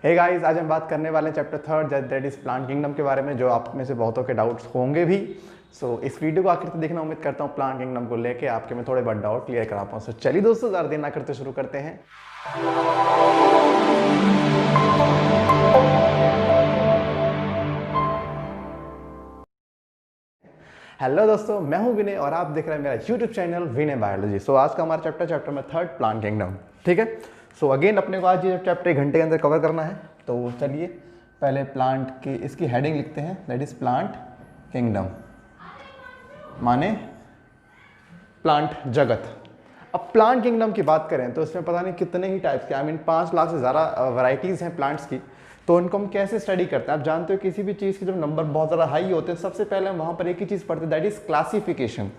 Hey guys, आज हम बात करने वाले हैं chapter third that is plant kingdom के बारे में, जो आप में से बहुतों के डाउट्स होंगे भी। सो इस वीडियो को आखिर तक देखना, उम्मीद करता हूँ प्लांट किंगडम को लेके आपके में थोड़े बहुत डाउट क्लियर करा पाऊँ। सो चलिए दोस्तों, ज़्यादा देर ना करते शुरू करते हैं। हेलो दोस्तों, मैं हूं विनय और आप देख रहे हैं मेरा यूट्यूब चैनल विनय बायोलॉजी। सो आज का हमारा चैप्टर में थर्ड प्लांट किंगडम, ठीक है। सो अगेन अपने को आज ये चैप्टर 1 घंटे के अंदर कवर करना है। तो चलिए पहले प्लांट की इसकी हेडिंग लिखते हैं, दैट इज प्लांट किंगडम, माने प्लांट जगत। अब प्लांट किंगडम की बात करें तो इसमें पता नहीं कितने ही टाइप्स के, 5 लाख से ज़्यादा वैरायटीज़ हैं प्लांट्स की। तो उनको हम कैसे स्टडी करते हैं? आप जानते हो किसी भी चीज़ के जब नंबर बहुत ज़्यादा हाई होते हैं, सबसे पहले हम वहाँ पर एक ही चीज़ पढ़ते हैं, दैट इज़ क्लासिफिकेशन।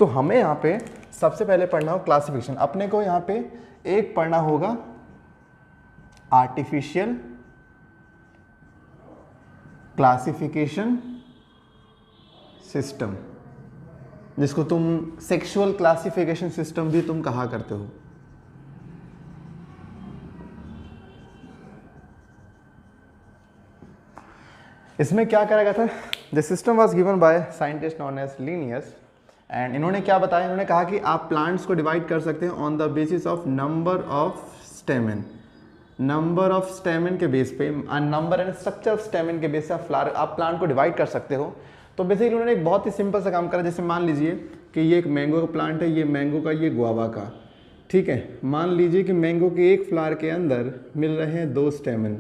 तो हमें यहाँ पे सबसे पहले पढ़ना हो क्लासिफिकेशन। अपने को यहाँ पे एक पढ़ना होगा आर्टिफिशियल क्लासिफिकेशन सिस्टम, जिसको तुम सेक्सुअल क्लासिफिकेशन सिस्टम भी तुम कहा करते हो। इसमें क्या करा गया था? The system was given by scientist known as Linnaeus, and इन्होंने क्या बताया? इन्होंने कहा कि आप प्लांट्स को डिवाइड कर सकते हैं on the basis of number of स्टेमन। Number of स्टेमन के बेस पे, नंबर एंड स्ट्रक्चर ऑफ स्टेमन के बेस पे आप प्लांट को डिवाइड कर सकते हो। तो बेसिकली उन्होंने एक बहुत ही सिंपल सा काम करा। जैसे मान लीजिए कि ये एक मैंगो का प्लांट है, ये मैंगो का, ये गुआवा का, ठीक है। मान लीजिए कि मैंगो के एक फ्लावर के अंदर मिल रहे हैं 2 स्टेमन,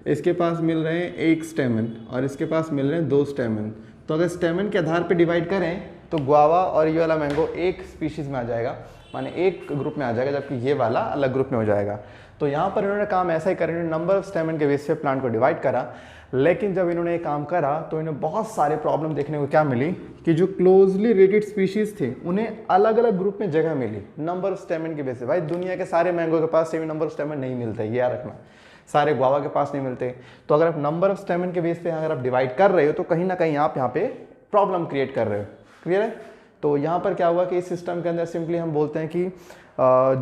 इसके पास मिल रहे हैं 1 स्टेमन और इसके पास मिल रहे हैं 2 स्टेमन। तो अगर स्टेमन के आधार पे डिवाइड करें तो गुआवा और ये वाला मैंगो एक स्पीशीज़ में आ जाएगा, माने एक ग्रुप में आ जाएगा, जबकि ये वाला अलग ग्रुप में हो जाएगा। तो यहाँ पर इन्होंने काम ऐसा ही करा, नंबर ऑफ स्टेमन के बेस पे प्लांट को डिवाइड करा। लेकिन जब इन्होंने ये काम करा तो इन्हें बहुत सारे प्रॉब्लम देखने को क्या मिली कि जो क्लोजली रिलेटेड स्पीशीज़ थे उन्हें अलग अलग ग्रुप में जगह मिली नंबर ऑफ स्टेमन के बेस पे। भाई दुनिया के सारे मैंगो के पास सेम नंबर ऑफ स्टेमन नहीं मिलते, ये याद रखना। सारे गुआवा के पास नहीं मिलते। तो अगर आप नंबर ऑफ स्टेमन के बेस पे अगर आप डिवाइड कर रहे हो तो कहीं ना कहीं आप यहाँ पे प्रॉब्लम क्रिएट कर रहे हो। क्लियर है? तो यहाँ पर क्या हुआ कि इस सिस्टम के अंदर सिंपली हम बोलते हैं कि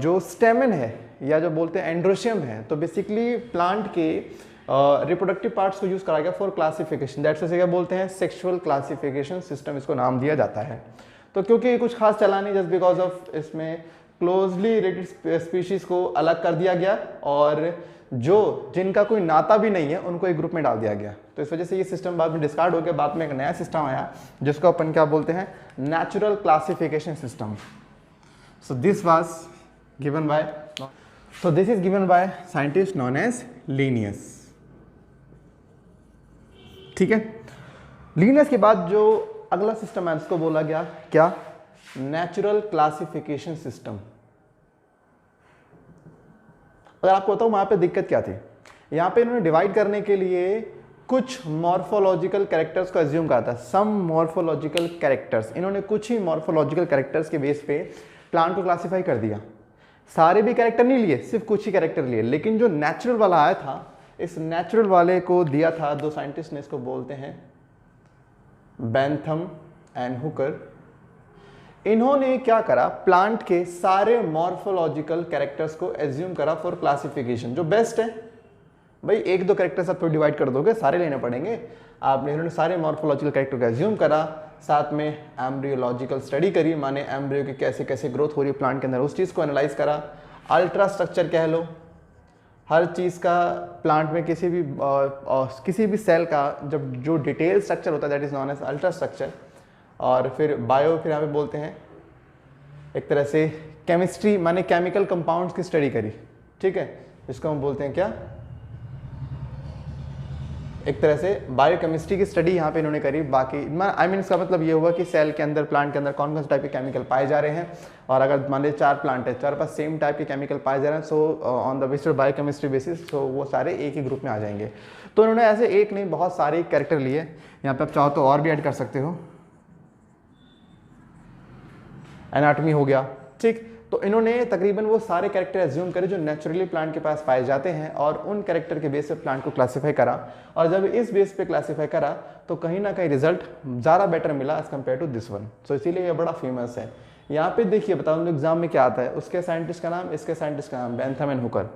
जो स्टेमन है या जो बोलते हैं एंड्रोशियम है, तो बेसिकली प्लांट के रिप्रोडक्टिव पार्ट्स को यूज करा गया फॉर क्लासिफिकेशन। दैट्स क्या बोलते हैं? सेक्सुअल क्लासिफिकेशन सिस्टम इसको नाम दिया जाता है। तो क्योंकि कुछ खास चला नहीं, जस्ट बिकॉज ऑफ इसमें क्लोजली रिलेटेड स्पीशीज को अलग कर दिया गया और जो जिनका कोई नाता भी नहीं है उनको एक ग्रुप में डाल दिया गया। तो इस वजह से ये सिस्टम बाद में डिस्कार्ड हो गया। बाद में एक नया सिस्टम आया जिसको अपन क्या बोलते हैं? Natural classification system. So this was given by this is given by scientist known as Linnaeus, ठीक है। लीनियस के बाद जो अगला सिस्टम है उसको बोला गया क्या? Natural classification system. अगर आपको बताऊं वहां पे दिक्कत क्या थी, यहाँ पे इन्होंने डिवाइड करने के लिए कुछ मॉर्फोलॉजिकल कैरेक्टर्स को एज्यूम करा था। सम मॉर्फोलॉजिकल कैरेक्टर्स, इन्होंने कुछ ही मॉर्फोलॉजिकल कैरेक्टर्स के बेस पे प्लांट को क्लासिफाई कर दिया। सारे भी कैरेक्टर नहीं लिए, सिर्फ कुछ ही कैरेक्टर लिए। लेकिन जो नेचुरल वाला आया था, इस नेचुरल वाले को दिया था 2 साइंटिस्ट ने, इसको बोलते हैं बेंथम एंड हुकर। इन्होंने क्या करा? प्लांट के सारे मॉर्फोलॉजिकल कैरेक्टर्स को एज्यूम करा फॉर क्लासिफिकेशन। जो बेस्ट है भाई, 1-2 कैरेक्टर्स आप डिवाइड कर दोगे, सारे लेने पड़ेंगे। आपने इन्होंने सारे मॉर्फोलॉजिकल कैरेक्टर को एज्यूम करा, साथ में एम्ब्रियोलॉजिकल स्टडी करी, माने एम्ब्रियो की कैसे कैसे ग्रोथ हो रही है प्लांट के अंदर, उस चीज़ को एनालाइज करा। अल्ट्रा स्ट्रक्चर कह लो, हर चीज़ का प्लांट में किसी भी सेल का जब जो डिटेल स्ट्रक्चर होता है that is known as ultra structure. और फिर बायो, फिर यहाँ पे बोलते हैं एक तरह से केमिस्ट्री, माने केमिकल कंपाउंड्स की स्टडी करी, ठीक है। इसको हम बोलते हैं क्या? एक तरह से बायोकेमिस्ट्री की स्टडी यहाँ पे इन्होंने करी। बाकी इसका मतलब ये हुआ कि सेल के अंदर, प्लांट के अंदर कौन कौन से टाइप के केमिकल पाए जा रहे हैं। और अगर मान लीजिए 4 प्लांट है, 4 पास सेम टाइप के केमिकल पाए जा रहे हैं, so on the basis of biochemistry basis, तो वो सारे एक ही ग्रुप में आ जाएंगे। तो इन्होंने ऐसे एक नहीं बहुत सारे कैरेक्टर लिए। यहाँ पे आप चाहो तो और भी ऐड कर सकते हो, एनाटॉमी हो गया, ठीक। तो इन्होंने तकरीबन वो सारे कैरेक्टर एज्यूम करे जो नेचुरली प्लांट के पास पाए जाते हैं और उन कैरेक्टर के बेस पे प्लांट को क्लासिफाई करा। और जब इस बेस पे क्लासिफाई करा तो कहीं ना कहीं रिजल्ट ज़्यादा बेटर मिला as compared to this one. So इसीलिए ये बड़ा फेमस है। यहाँ पे देखिए, बताओ एग्जाम में क्या आता है, उसके साइंटिस्ट का नाम, इसके साइंटिस्ट का नाम, बेंथम एंड हुकर।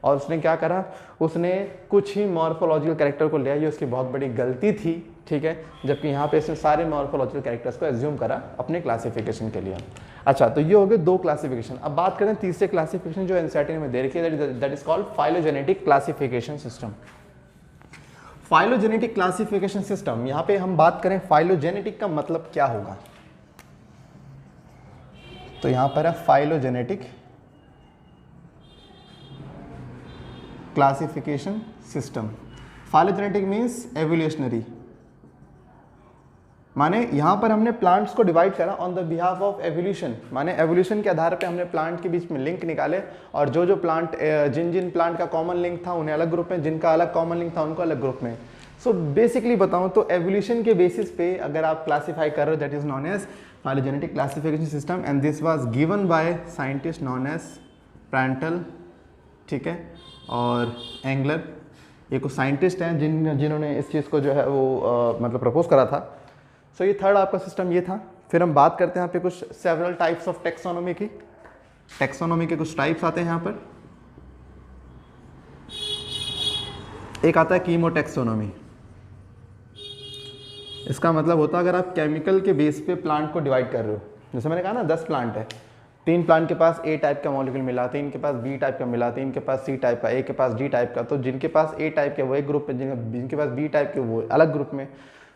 और उसने क्या करा, उसने कुछ ही मॉर्फोलॉजिकल कैरेक्टर को लिया, ये उसकी बहुत बड़ी गलती थी, ठीक है, जबकि यहाँ पे इसने सारे मॉर्फोलॉजिकल कैरेक्टर्स को एज्यूम करा अपने क्लासिफिकेशन के लिए। अच्छा, तो ये हो गए 2 क्लासिफिकेशन। अब बात करें तीसरे क्लासिफिकेशन जो एनसीईआरटी ने दे रखी है, that is called phylogenetic classification system. Phylogenetic classification system, यहाँ पे हम बात करें फाइलोजेनेटिक का मतलब क्या होगा, तो यहाँ पर है phylogenetic classification system. Phylogenetic means evolutionary, माने यहाँ पर हमने प्लांट्स को डिवाइड करा on the behalf of evolution, माने एवोल्यूशन के आधार पे हमने प्लांट के बीच में लिंक निकाले, और जो जो प्लांट जिन जिन प्लांट का कॉमन लिंक था उन्हें अलग ग्रुप में, जिनका अलग कॉमन लिंक था उनको अलग ग्रुप में। सो बेसिकली बताऊं तो एवोल्यूशन के बेसिस पे अगर आप क्लासीफाई कर रहे हो, that is known as phylogenetic classification system, and this was given by scientist known as Prantl, ठीक है, और एंगलर। ये कुछ साइंटिस्ट हैं जिन्होंने इस चीज़ को जो है वो मतलब प्रपोज करा था। सो ये थर्ड आपका सिस्टम ये था। फिर हम बात करते हैं यहाँ पे कुछ सेवरल टाइप्स ऑफ टेक्सोनोमी की। टेक्सोनोमी के कुछ टाइप्स आते हैं यहाँ पर। एक आता है कीमोटेक्सोनोमी। इसका मतलब होता है अगर आप केमिकल के बेस पे प्लांट को डिवाइड कर रहे हो, जैसे मैंने कहा ना 10 प्लांट है, 3 प्लांट के पास ए टाइप का मॉलिक्यूल मिला, 3 के पास बी टाइप का मिला, 3 के पास सी टाइप का, एक के पास डी टाइप का, तो जिनके पास ए टाइप के वो एक ग्रुप में, जिनके पास बी टाइप के वो अलग ग्रुप में,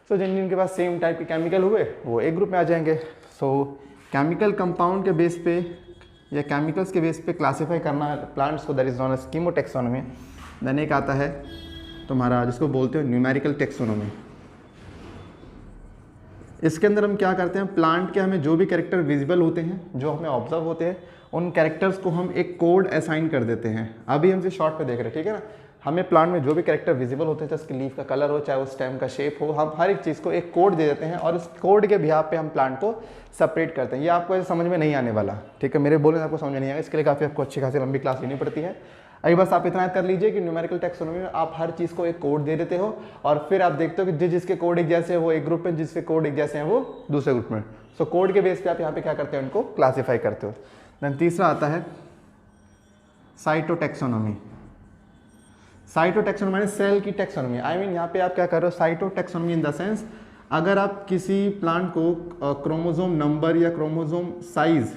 सो जिनके पास सेम टाइप के केमिकल हुए वो एक ग्रुप में आ जाएंगे। सो केमिकल कंपाउंड के बेस पे या केमिकल्स के बेस पे क्लासीफाई करना प्लांट्स को, that is known as chemotaxonomy. Then एक आता है तुम्हारा जिसको बोलते हो न्यूमेरिकल टेक्सोनोमी। इसके अंदर हम क्या करते हैं, प्लांट के हमें जो भी कैरेक्टर विजिबल होते हैं, जो हमें ऑब्जर्व होते हैं, उन कैरेक्टर्स को हम एक कोड असाइन कर देते हैं। अभी हम इसे शॉर्ट पे देख रहे हैं, ठीक है ना। हमें प्लांट में जो भी कैरेक्टर विजिबल होते हैं, चाहे उसकी लीफ का कलर हो, चाहे वो स्टेम का शेप हो, हम हर एक चीज़ को एक कोड दे देते हैं और इस कोड के बिहाफ पे हम प्लांट को सेपरेट करते हैं। ये आपको ऐसे समझ में नहीं आने वाला, ठीक है, मेरे बोलने से आपको समझ में नहीं आएगा, इसके लिए काफ़ी आपको अच्छी खासी लंबी क्लास लेनी पड़ती है। अभी बस आप इतना कर लीजिए कि न्यूमेरिकल टेक्सोनोमी में आप हर चीज़ को एक कोड दे देते हो और फिर आप देखते हो कि जिसके कोड एक जैसे हैं वो एक ग्रुप में, जिसके कोड एक जैसे हैं वो दूसरे ग्रुप में। सो कोड के बेस पे आप यहाँ पे क्या करते हो, उनको क्लासीफाई करते हो। देन तीसरा आता है साइटोटेक्सोनोमी। साइटोटेक्सोनोमी माने सेल की टेक्सोनोमी। आई मीन यहाँ पे आप क्या कर रहे हो, साइटोटेक्सोनोमी इन द सेंस अगर आप किसी प्लांट को क्रोमोसोम नंबर या chromosome size,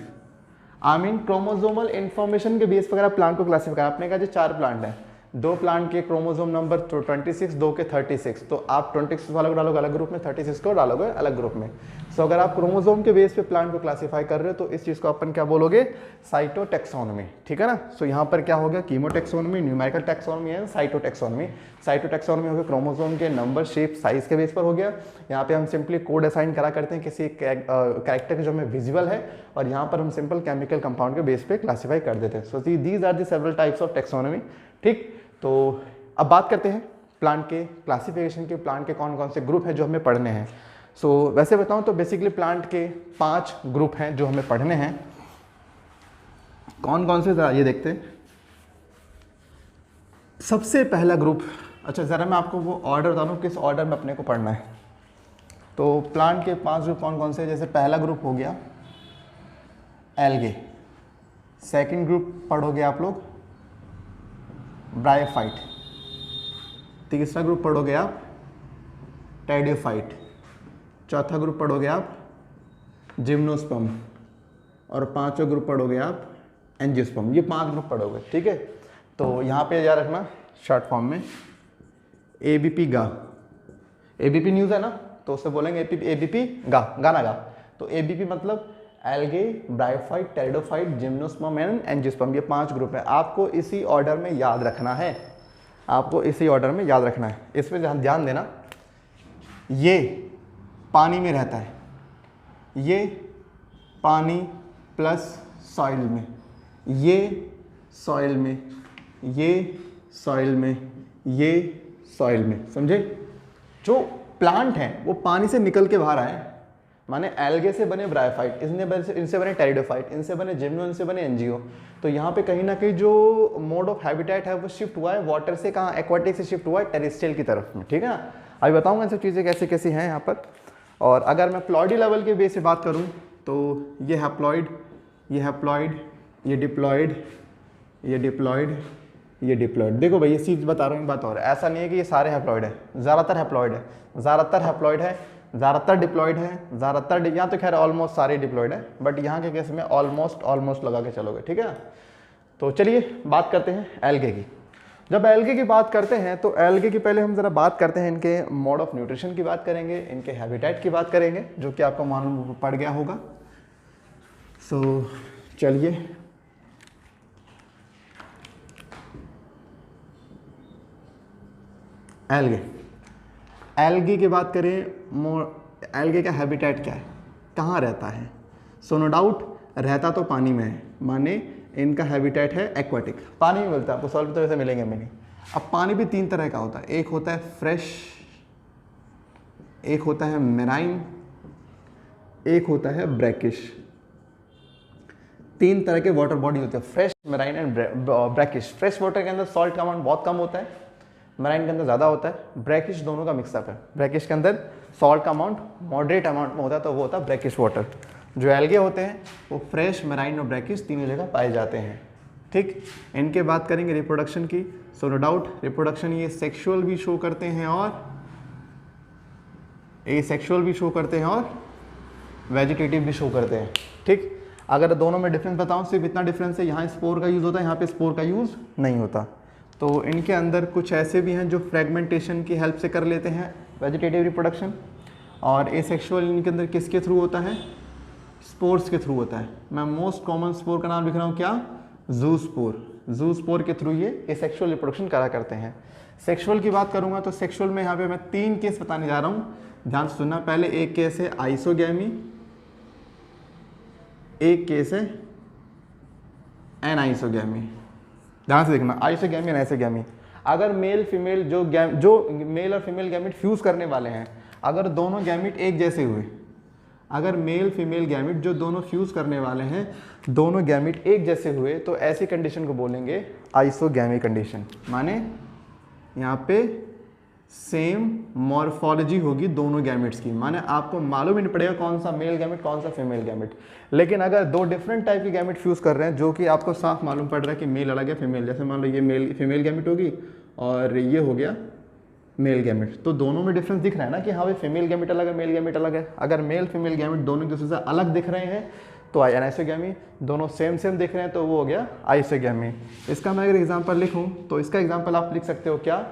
I mean chromosomal information के बेस पर अगर आप प्लांट को क्लासीफाई करें, आपने कहा जो 4 प्लांट हैं, 2 प्लांट के क्रोमोसोम नंबर 26, 2 के 36, तो आप 26 वाले को डालोगे अलग ग्रुप में, 36 को डालोगे अलग ग्रुप में। सो अगर आप क्रोमोसोम के बेस पे प्लांट को क्लासीफाई कर रहे हो तो इस चीज़ को अपन क्या बोलोगे, साइटोटेक्सोनोमी, ठीक है ना। सो यहाँ पर क्या हो गया, chemotaxonomy, numerical taxonomy and cytotaxonomy. Cytotaxonomy हो गया क्रोमोसोम के नंबर, शेप, साइज के बेस पर हो गया। यहाँ पे हम सिंपली कोड असाइन करा करते हैं किसी कैरेक्टर के जो हमें विजिबल है, और यहाँ पर हम सिंपल केमिकल कंपाउंड के बेस पे क्लासीफाई कर देते हैं। So these are the several types of taxonomy, ठीक। तो अब बात करते हैं प्लांट के क्लासिफिकेशन के, प्लांट के कौन कौन से ग्रुप हैं जो हमें पढ़ने हैं। सो वैसे बताऊं तो बेसिकली प्लांट के 5 ग्रुप हैं जो हमें पढ़ने हैं। कौन कौन से, जरा ये देखते हैं। सबसे पहला ग्रुप, अच्छा ज़रा मैं आपको वो ऑर्डर बता दूँ किस ऑर्डर में अपने को पढ़ना है। तो प्लांट के 5 ग्रुप कौन कौन से, जैसे पहला ग्रुप हो गया एल्गे, सेकंड ग्रुप पढ़ोगे आप लोग ब्रायोफाइट, तीसरा ग्रुप पढ़ोगे आप टेरिडोफाइट, चौथा ग्रुप पढ़ोगे आप जिम्नोस्पर्म, और 5वां ग्रुप पढ़ोगे आप एंजियोस्पर्म। ये 5 ग्रुप पढ़ोगे, ठीक है। तो यहाँ पे याद रखना शॉर्ट फॉर्म में ABP गा, ABP न्यूज़ है ना, तो उससे बोलेंगे ABP गा, गाना गा। तो ABP मतलब algae, bryophyte, pteridophyte, gymnosperm and angiosperm, ये 5 ग्रुप है। आपको इसी ऑर्डर में याद रखना है, आपको इसी ऑर्डर में याद रखना है। इसमें ध्यान देना, ये पानी में रहता है, ये पानी प्लस सॉइल में, ये सॉइल में, ये सॉइल में, ये सॉइल में, समझे। जो प्लांट हैं वो पानी से निकल के बाहर आए, माने एल्गे से बने ब्रायोफाइट, इनसे बने टेरिडोफाइट, इनसे बने जिम्नो, इनसे बने एंजियो। तो यहाँ पे कहीं ना कहीं जो मोड ऑफ हैबिटेट है वो शिफ्ट हुआ है वाटर से, कहाँ, एक्वाटिक से शिफ्ट हुआ है टेरेस्ट्रियल की तरफ में, ठीक है ना। अभी बताऊंगा इन सब चीज़ें कैसे कैसी हैं यहाँ पर। और अगर मैं प्लॉइडी लेवल के बेस से बात करूँ तो ये हैप्लॉइड, ये हैप्लॉइड, ये डिप्लॉइड, ये डिप्लॉइड, ये डिप्लॉयड। देखो भाई ये चीज़ बता रहा हूँ, एक बात और है, ऐसा नहीं है कि ये सारे हैप्लॉयड है, ज़्यादातर हैप्लॉयड है, ज़्यादातर हैप्लॉयड है, ज़्यादातर डिप्लॉयड है, ज़्यादातर यहाँ तो खैर ऑलमोस्ट सारे डिप्लॉयड है, बट यहाँ के केस में ऑलमोस्ट लगा के चलोगे, ठीक है। तो चलिए बात करते हैं एल्गे की। जब एल्गे की बात करते हैं तो एल्गे की पहले हम ज़रा बात करते हैं इनके मोड ऑफ न्यूट्रिशन की बात करेंगे, इनके हैबिटेट की बात करेंगे, जो कि आपको मालूम पड़ गया होगा। सो चलिए एल्गे की बात करें, एल्गे का हैबिटेट क्या है, कहाँ रहता है। सो नो डाउट रहता तो पानी में है, माने इनका हैबिटेट है एक्वाटिक, पानी में मिलता है आपको, सॉल्ट तो वैसे मिलेंगे नहीं। अब पानी भी तीन तरह का होता है, एक होता है फ्रेश, एक होता है मेराइन, एक होता है ब्रैकिश। तीन तरह के वाटर बॉडी होते हैं, fresh, marine and brackish. Fresh water के अंदर सॉल्ट का अमाउंट बहुत कम होता है, मेराइन के अंदर ज़्यादा होता है, ब्रैकिश दोनों का मिक्सअप है। ब्रैकिश के अंदर सॉल्ट का अमाउंट मॉडरेट अमाउंट में होता है, तो वो होता है ब्रैकिश वाटर। जो एल्गे होते हैं वो फ्रेश, मेराइन और ब्रैकिश तीनों जगह पाए जाते हैं, ठीक। इनके बात करेंगे रिप्रोडक्शन की। सो नो डाउट रिप्रोडक्शन ये सेक्सुअल भी शो करते हैं और एसेक्सुअल भी शो करते हैं और वेजिटेटिव भी शो करते हैं, ठीक। अगर दोनों में डिफरेंस बताऊं, सिर्फ इतना डिफरेंस है, यहाँ स्पोर का यूज़ होता है, यहाँ पे स्पोर का यूज़ नहीं होता। तो इनके अंदर कुछ ऐसे भी हैं जो फ्रेगमेंटेशन की हेल्प से कर लेते हैं वेजिटेटिव रिप्रोडक्शन, और एसेक्सुअल इनके अंदर किसके थ्रू होता है, स्पोर्स के थ्रू होता है। मैं मोस्ट कॉमन स्पोर का नाम लिख रहा हूँ, क्या, ज़ूस्पोर। ज़ूस्पोर के थ्रू ये एसेक्सुअल रिप्रोडक्शन करा करते हैं। सेक्सुअल की बात करूँगा तो सेक्सुअल में यहाँ पे मैं 3 केस बताने जा रहा हूँ, ध्यान से सुनना। पहले एक केस है आइसोगैमी, एक केस है एनाइसोगैमी। ध्यान से देखना, आइसोगैमी एनाइसोगैमी। अगर मेल फीमेल जो मेल और फीमेल गैमिट फ्यूज़ करने वाले हैं, अगर दोनों गैमिट एक जैसे हुए, अगर मेल फीमेल गैमिट जो दोनों फ्यूज़ करने वाले हैं, दोनों गैमिट एक जैसे हुए, तो ऐसी कंडीशन को बोलेंगे आइसोगैमी कंडीशन। माने यहाँ पे सेम मॉर्फोलॉजी होगी दोनों गैमिट्स की, माने आपको मालूम ही नहीं पड़ेगा कौन सा मेल गैमिट कौन सा फीमेल गैमिट। लेकिन अगर दो डिफरेंट टाइप के गैमिट फ्यूज़ कर रहे हैं, जो कि आपको साफ मालूम पड़ रहा है कि मेल अलग है फीमेल, जैसे मान लो ये मेल फीमेल गैमिट होगी और ये हो गया मेल गैमिट, तो दोनों में डिफरेंस दिख रहा है ना कि हाँ भाई फीमेल गैमिट अलग है, मेल गैमिट अलग है। अगर मेल फीमेल गैमिट दोनों एक दूसरे से अलग दिख रहे हैं तो एनाइसोगैमी, दोनों सेम दिख रहे हैं तो वो हो गया आइसोगैमी। इसका मैं अगर एग्जांपल लिखूं तो इसका एग्जांपल आप लिख सकते हो क्या,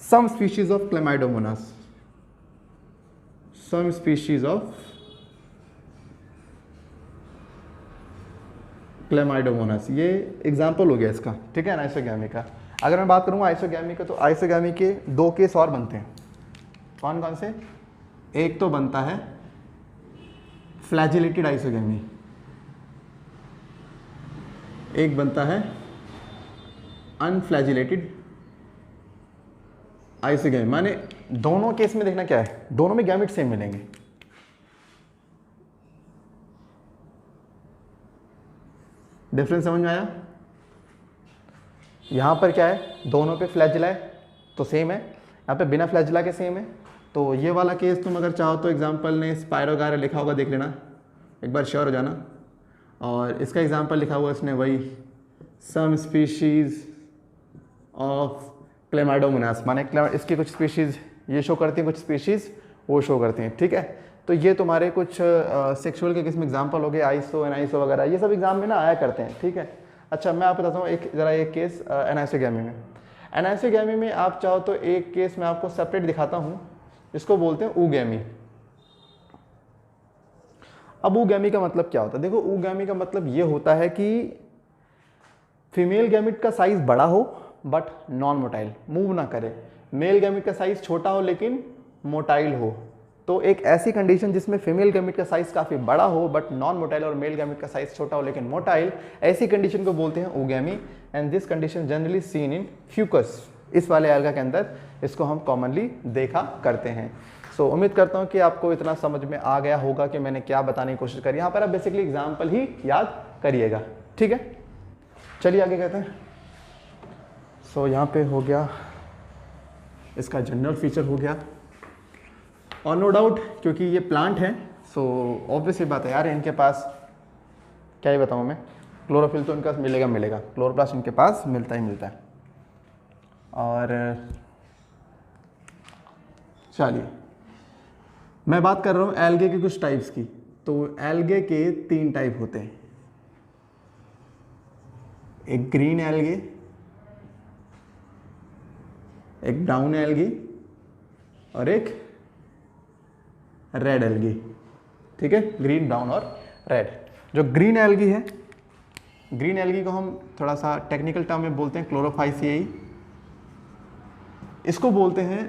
some species of Chlamydomonas, some species of Chlamydomonas, ये एग्जांपल हो गया इसका, ठीक है, एनाइसोगैमी का। अगर मैं बात करूंगा आइसोगैमी का, तो आइसोगैमी के 2 केस और बनते हैं। कौन कौन से, एक तो बनता है फ्लैजिलेटेड आइसोगैमी, एक बनता है अनफ्लैजिलेटेड आइसोगैमी। माने दोनों केस में देखना क्या है, दोनों में गैमिट सेम मिलेंगे। डिफरेंस समझ में आया। यहां पर क्या है, दोनों पे फ्लैजिला है तो सेम है, यहाँ पे बिना फ्लैजिला के सेम है। तो ये वाला केस तुम अगर चाहो तो एग्जांपल ने स्पायरोगारा लिखा होगा, देख लेना एक बार, श्योर हो जाना। और इसका एग्जांपल लिखा हुआ इसने वही, सम स्पीशीज ऑफ क्लेमाइडोमोनास, माने इसकी कुछ स्पीशीज़ ये शो करती हैं, कुछ स्पीशीज़ वो शो करती हैं, ठीक है। तो ये तुम्हारे कुछ सेक्सुअल के किस्म एग्जांपल हो गए, आइसो एनाइसो वगैरह, ये सब एग्जाम में ना आया करते हैं, ठीक है। अच्छा मैं आपको बताता हूँ एक केस एनाइसोगैमी में। एनाइसोगैमी में आप चाहो तो एक केस मैं आपको सेपरेट दिखाता हूँ, इसको बोलते हैं ऊगैमी। अब ऊगैमी का मतलब क्या होता है, देखो ऊगैमी का मतलब ये होता है कि फीमेल गैमिट का साइज बड़ा हो बट नॉन मोटाइल, मूव ना करे, मेल गैमिट का साइज छोटा हो लेकिन मोटाइल हो। तो एक ऐसी कंडीशन जिसमें फीमेल गैमिट का साइज काफ़ी बड़ा हो बट नॉन मोटाइल और मेल गैमिट का साइज छोटा हो लेकिन मोटाइल, ऐसी कंडीशन को बोलते हैं oogamy. And this condition generally seen in Fucus, इस वाले एल्गा के अंदर इसको हम कॉमनली देखा करते हैं। सो उम्मीद करता हूँ कि आपको इतना समझ में आ गया होगा कि मैंने क्या बताने की कोशिश करी। यहाँ पर आप बेसिकली एग्जाम्पल ही याद करिएगा, ठीक है। चलिए आगे कहते हैं। सो यहाँ पे हो गया इसका जनरल फीचर हो गया, और नो डाउट क्योंकि ये प्लांट है सो ऑब्वियस ही बात है यार, इनके पास क्या ही बताऊँ मैं, क्लोरोफिल तो इनके पास मिलेगा, क्लोरोप्लास्ट इनके पास मिलता ही मिलता है, और चलिए मैं बात कर रहा हूँ एल्गे के कुछ टाइप्स की। तो एल्गे के 3 टाइप होते हैं, एक ग्रीन एल्गे, एक ब्राउन एल्गी और एक रेड एल्गी। ठीक है, ग्रीन, ब्राउन और रेड। जो ग्रीन एल्गी है, ग्रीन एल्गी को हम थोड़ा सा टेक्निकल टर्म में बोलते हैं क्लोरोफाइसियाई, इसको बोलते हैं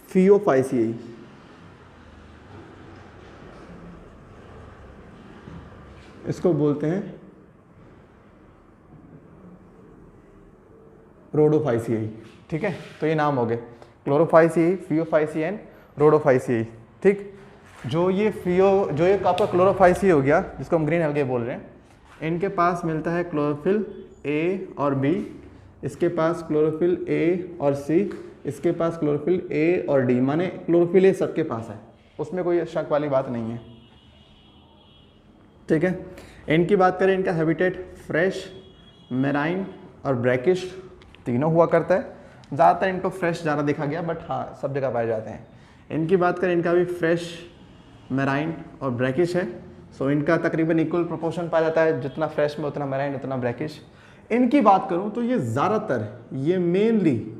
फियोफाइसियाई, इसको बोलते हैं रोडोफाइसियाई। ठीक है, तो ये नाम हो गए क्लोरोफाइसियाई, फियोफाइसियाई एंड रोडोफाइसियाई। ठीक, जो ये आपका क्लोरोफाइसियाई हो गया, जिसको हम ग्रीन एल्गे बोल रहे हैं, इनके पास मिलता है क्लोरोफिल ए और बी, इसके पास क्लोरोफिल ए और सी, इसके पास क्लोरोफिल ए और डी, माने क्लोरोफिल ए सबके पास है, उसमें कोई शक वाली बात नहीं है। ठीक है, इनकी बात करें, इनका हैबिटेट फ्रेश, मेराइन और ब्रैकिश तीनों हुआ करता है। ज़्यादातर इनको फ्रेश ज़्यादा देखा गया, बट हाँ सब जगह पाए जाते हैं। इनकी बात करें, इनका भी फ्रेश, मेराइन और ब्रैकिश है। सो इनका तकरीबन इक्वल प्रोपोर्शन पाया जाता है, जितना फ्रेश में उतना मेराइन उतना ब्रैकिश। इनकी बात करूँ तो ये ज़्यादातर, ये मेनली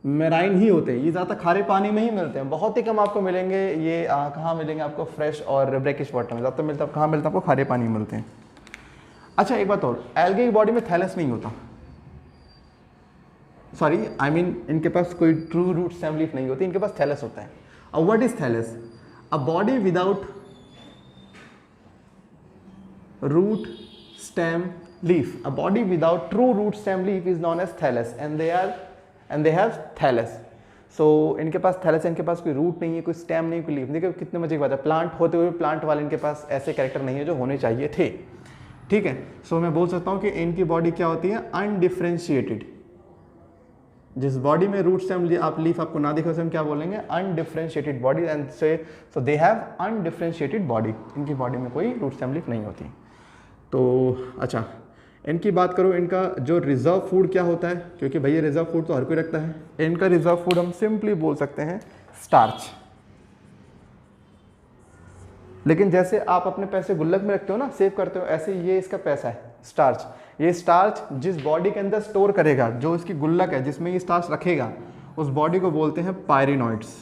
मेराइन ही होते हैं, ये ज़्यादातर खारे पानी में ही मिलते हैं। बहुत ही कम आपको मिलेंगे ये कहाँ मिलेंगे आपको फ्रेश और ब्रैकिश वाटर में, ज़्यादातर मिलता है कहाँ मिलता है आपको, खारे पानी में मिलते हैं। अच्छा एक बात और, एल्गे की बॉडी में थैलस नहीं होता, सॉरी आई मीन इनके पास कोई ट्रू रूट स्टेम लीफ नहीं होती, इनके पास थैलस होता है। और what is thallus? A body without root stem leaf, a body without true root stem leaf is known as thallus and they have thallus. So इनके पास thallus है, इनके पास कोई रूट नहीं है, कोई स्टेम नहीं, कोई लीफ। देखिए कितने मजे की बात है, प्लांट होते हुए प्लांट वाले इनके पास ऐसे कैरेक्टर नहीं है जो होने चाहिए थे। ठीक है, सो मैं बोल सकता हूँ कि इनकी बॉडी क्या होती है, अनडिफ्रेंशिएटेड। जिस बॉडी में रूट स्टेम आप लीफ आपको ना दिखे उसे हम क्या बोलेंगे, undifferentiated body, and so they have undifferentiated body, इनकी बॉडी में कोई रूट स्टेम लीफ नहीं होती। तो अच्छा इनकी बात करो, इनका जो रिजर्व फूड क्या होता है, क्योंकि भैया रिजर्व फूड तो हर कोई रखता है। इनका रिजर्व फूड हम सिंपली बोल सकते हैं स्टार्च। लेकिन जैसे आप अपने पैसे गुल्लक में रखते हो ना, सेव करते हो, ऐसे ये इसका पैसा है स्टार्च। ये स्टार्च जिस बॉडी के अंदर स्टोर करेगा, जो इसकी गुल्लक है जिसमें ये स्टार्च रखेगा, उस बॉडी को बोलते हैं पायरिनॉइड्स।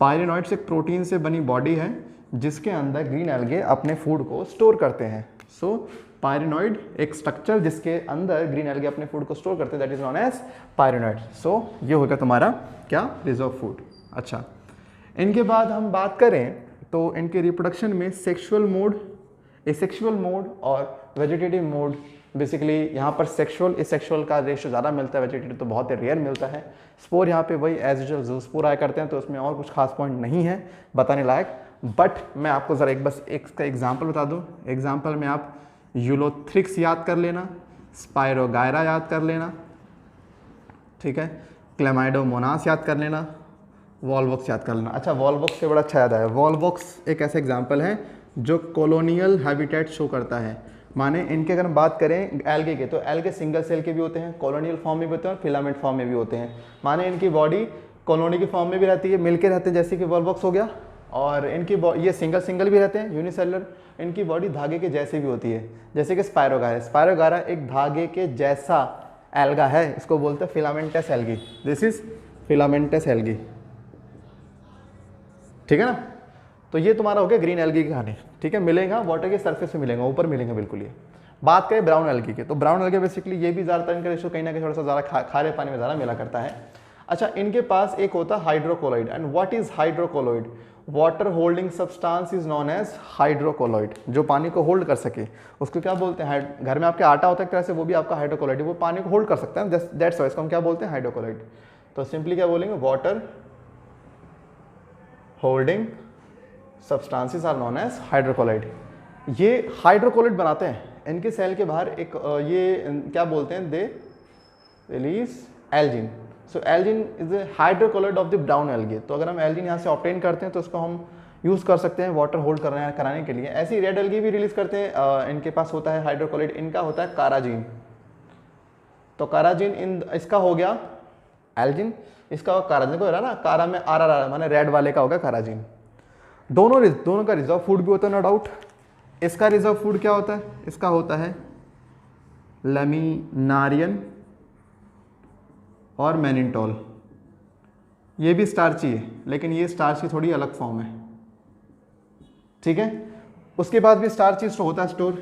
पायरिनॉइड्स एक प्रोटीन से बनी बॉडी है जिसके अंदर ग्रीन एल्गे अपने फूड को स्टोर करते हैं। सो पायरिनॉइड एक स्ट्रक्चर जिसके अंदर ग्रीन एल्गे अपने फूड को स्टोर करते हैं, that is known as pyrenoid. सो ये होगा तुम्हारा क्या, रिजर्व फूड। अच्छा इनके बाद हम बात करें तो इनके रिप्रोडक्शन में सेक्सुअल मोड, एसेक्सुअल मोड और वेजिटेटिव मोड, बेसिकली यहाँ पर सेक्सुअल एसेक्सुअल का रेशियो ज़्यादा मिलता है, वेजिटेटिव तो बहुत ही रेयर मिलता है। स्पोर यहाँ पे वही एज यूजुअल ज़ूस्पोर आया करते हैं, तो उसमें और कुछ खास पॉइंट नहीं है बताने लायक। बट मैं आपको ज़रा एक का एग्जाम्पल बता दूँ। एग्जाम्पल में आप यूलोथ्रिक्स याद कर लेना, स्पायरोगायरा याद कर लेना, ठीक है, क्लेमाइडोमोनास याद कर लेना, वॉलवॉक्स याद कर लेना। अच्छा वॉलवॉक्स से बड़ा अच्छा याद आया, वॉलवॉक्स एक ऐसा एग्जाम्पल है जो कॉलोनियल हैबिटेट शो करता है। माने इनके अगर हम बात करें एल्गे के, तो एल्गे सिंगल सेल के भी होते हैं, कॉलोनियल फॉर्म में भी होते हैं और फिलामेंट फॉर्म में भी होते हैं। माने इनकी बॉडी कॉलोनी की फॉर्म में भी रहती है, मिलके रहते हैं, जैसे कि वॉलवॉक्स हो गया, और इनकी ये सिंगल भी रहते हैं यूनिसेलुलर। इनकी बॉडी धागे के जैसे भी होती है, जैसे कि स्पायरोगायरा। स्पायरोगायरा एक धागे के जैसा एल्गा है, इसको बोलते हैं filamentous algae. This is filamentous algae, ठीक है ना। तो ये तुम्हारा हो गया ग्रीन एल्गी की कहानी, ठीक है। मिलेगा वाटर के सरफेस पे मिलेगा, ऊपर मिलेंगे बिल्कुल। ये बात करें ब्राउन एल्गी की, तो ब्राउन एल्गी बेसिकली ये भी ज़्यादातर इनका रेशो कहीं ना कहीं थोड़ा सा ज़्यादा खारे पानी में ज़्यादा मिला करता है। अच्छा इनके पास एक होता है hydrocolloid. And what is hydrocolloid? Water holding substance is known as hydrocolloid. जो पानी को होल्ड कर सके उसको क्या बोलते हैं? घर में आपके आटा होता है एक तरह से, वो भी आपका हाइड्रोकोलॉइड है, वो पानी को होल्ड कर सकता है, दैट्स व्हाई इसको हम क्या बोलते हैं? हाइड्रोकोलॉइड। तो सिंपली क्या बोलेंगे? Water holding substances are known as hydrocolloid. ये हाइड्रोकोलॉइड बनाते हैं। इनके सेल के बाहर एक ये क्या बोलते हैं? They release Elgin. So Elgin is a hydrocolloid of the brown algae. तो अगर हम एल्जिन यहाँ से ऑब्टेन करते हैं तो उसको हम यूज़ कर सकते हैं वाटर होल्ड कराने के लिए। ऐसे ही रेड एल्गी भी रिलीज करते हैं, इनके पास होता है हाइड्रोकोलॉइड, इनका होता है काराजीन। तो काराजिन इन इसका हो गया एल्जिन, इसका काराजिन को हो रहा ना, कारा में आर आर माने रेड वाले का होगा काराजिन। दोनों का रिजर्व फूड भी होता है नो डाउट। इसका रिजर्व फूड क्या होता है, इसका होता है लेमिनारियन और मैनिटोल। ये भी स्टार्ची है लेकिन ये स्टार्च की थोड़ी अलग फॉर्म है, ठीक है। उसके बाद भी स्टार्च होता है स्टोर,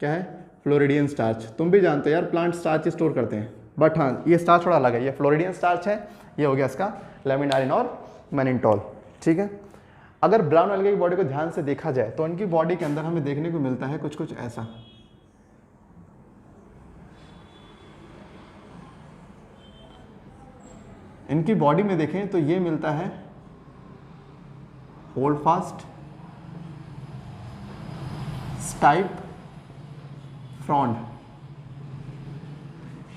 क्या है, फ्लोरिडियन स्टार्च। तुम भी जानते हो यार प्लांट स्टार्च स्टोर करते हैं, बट हाँ ये स्टार्च थोड़ा अलग है, ये फ्लोरिडियन स्टार्च है, ये हो गया इसका लेमिनारिन और मैनिटोल, ठीक है। अगर ब्राउन एल्गे की बॉडी को ध्यान से देखा जाए तो इनकी बॉडी के अंदर हमें देखने को मिलता है कुछ कुछ ऐसा। इनकी बॉडी में देखें तो ये मिलता है hold fast, stipe, frond.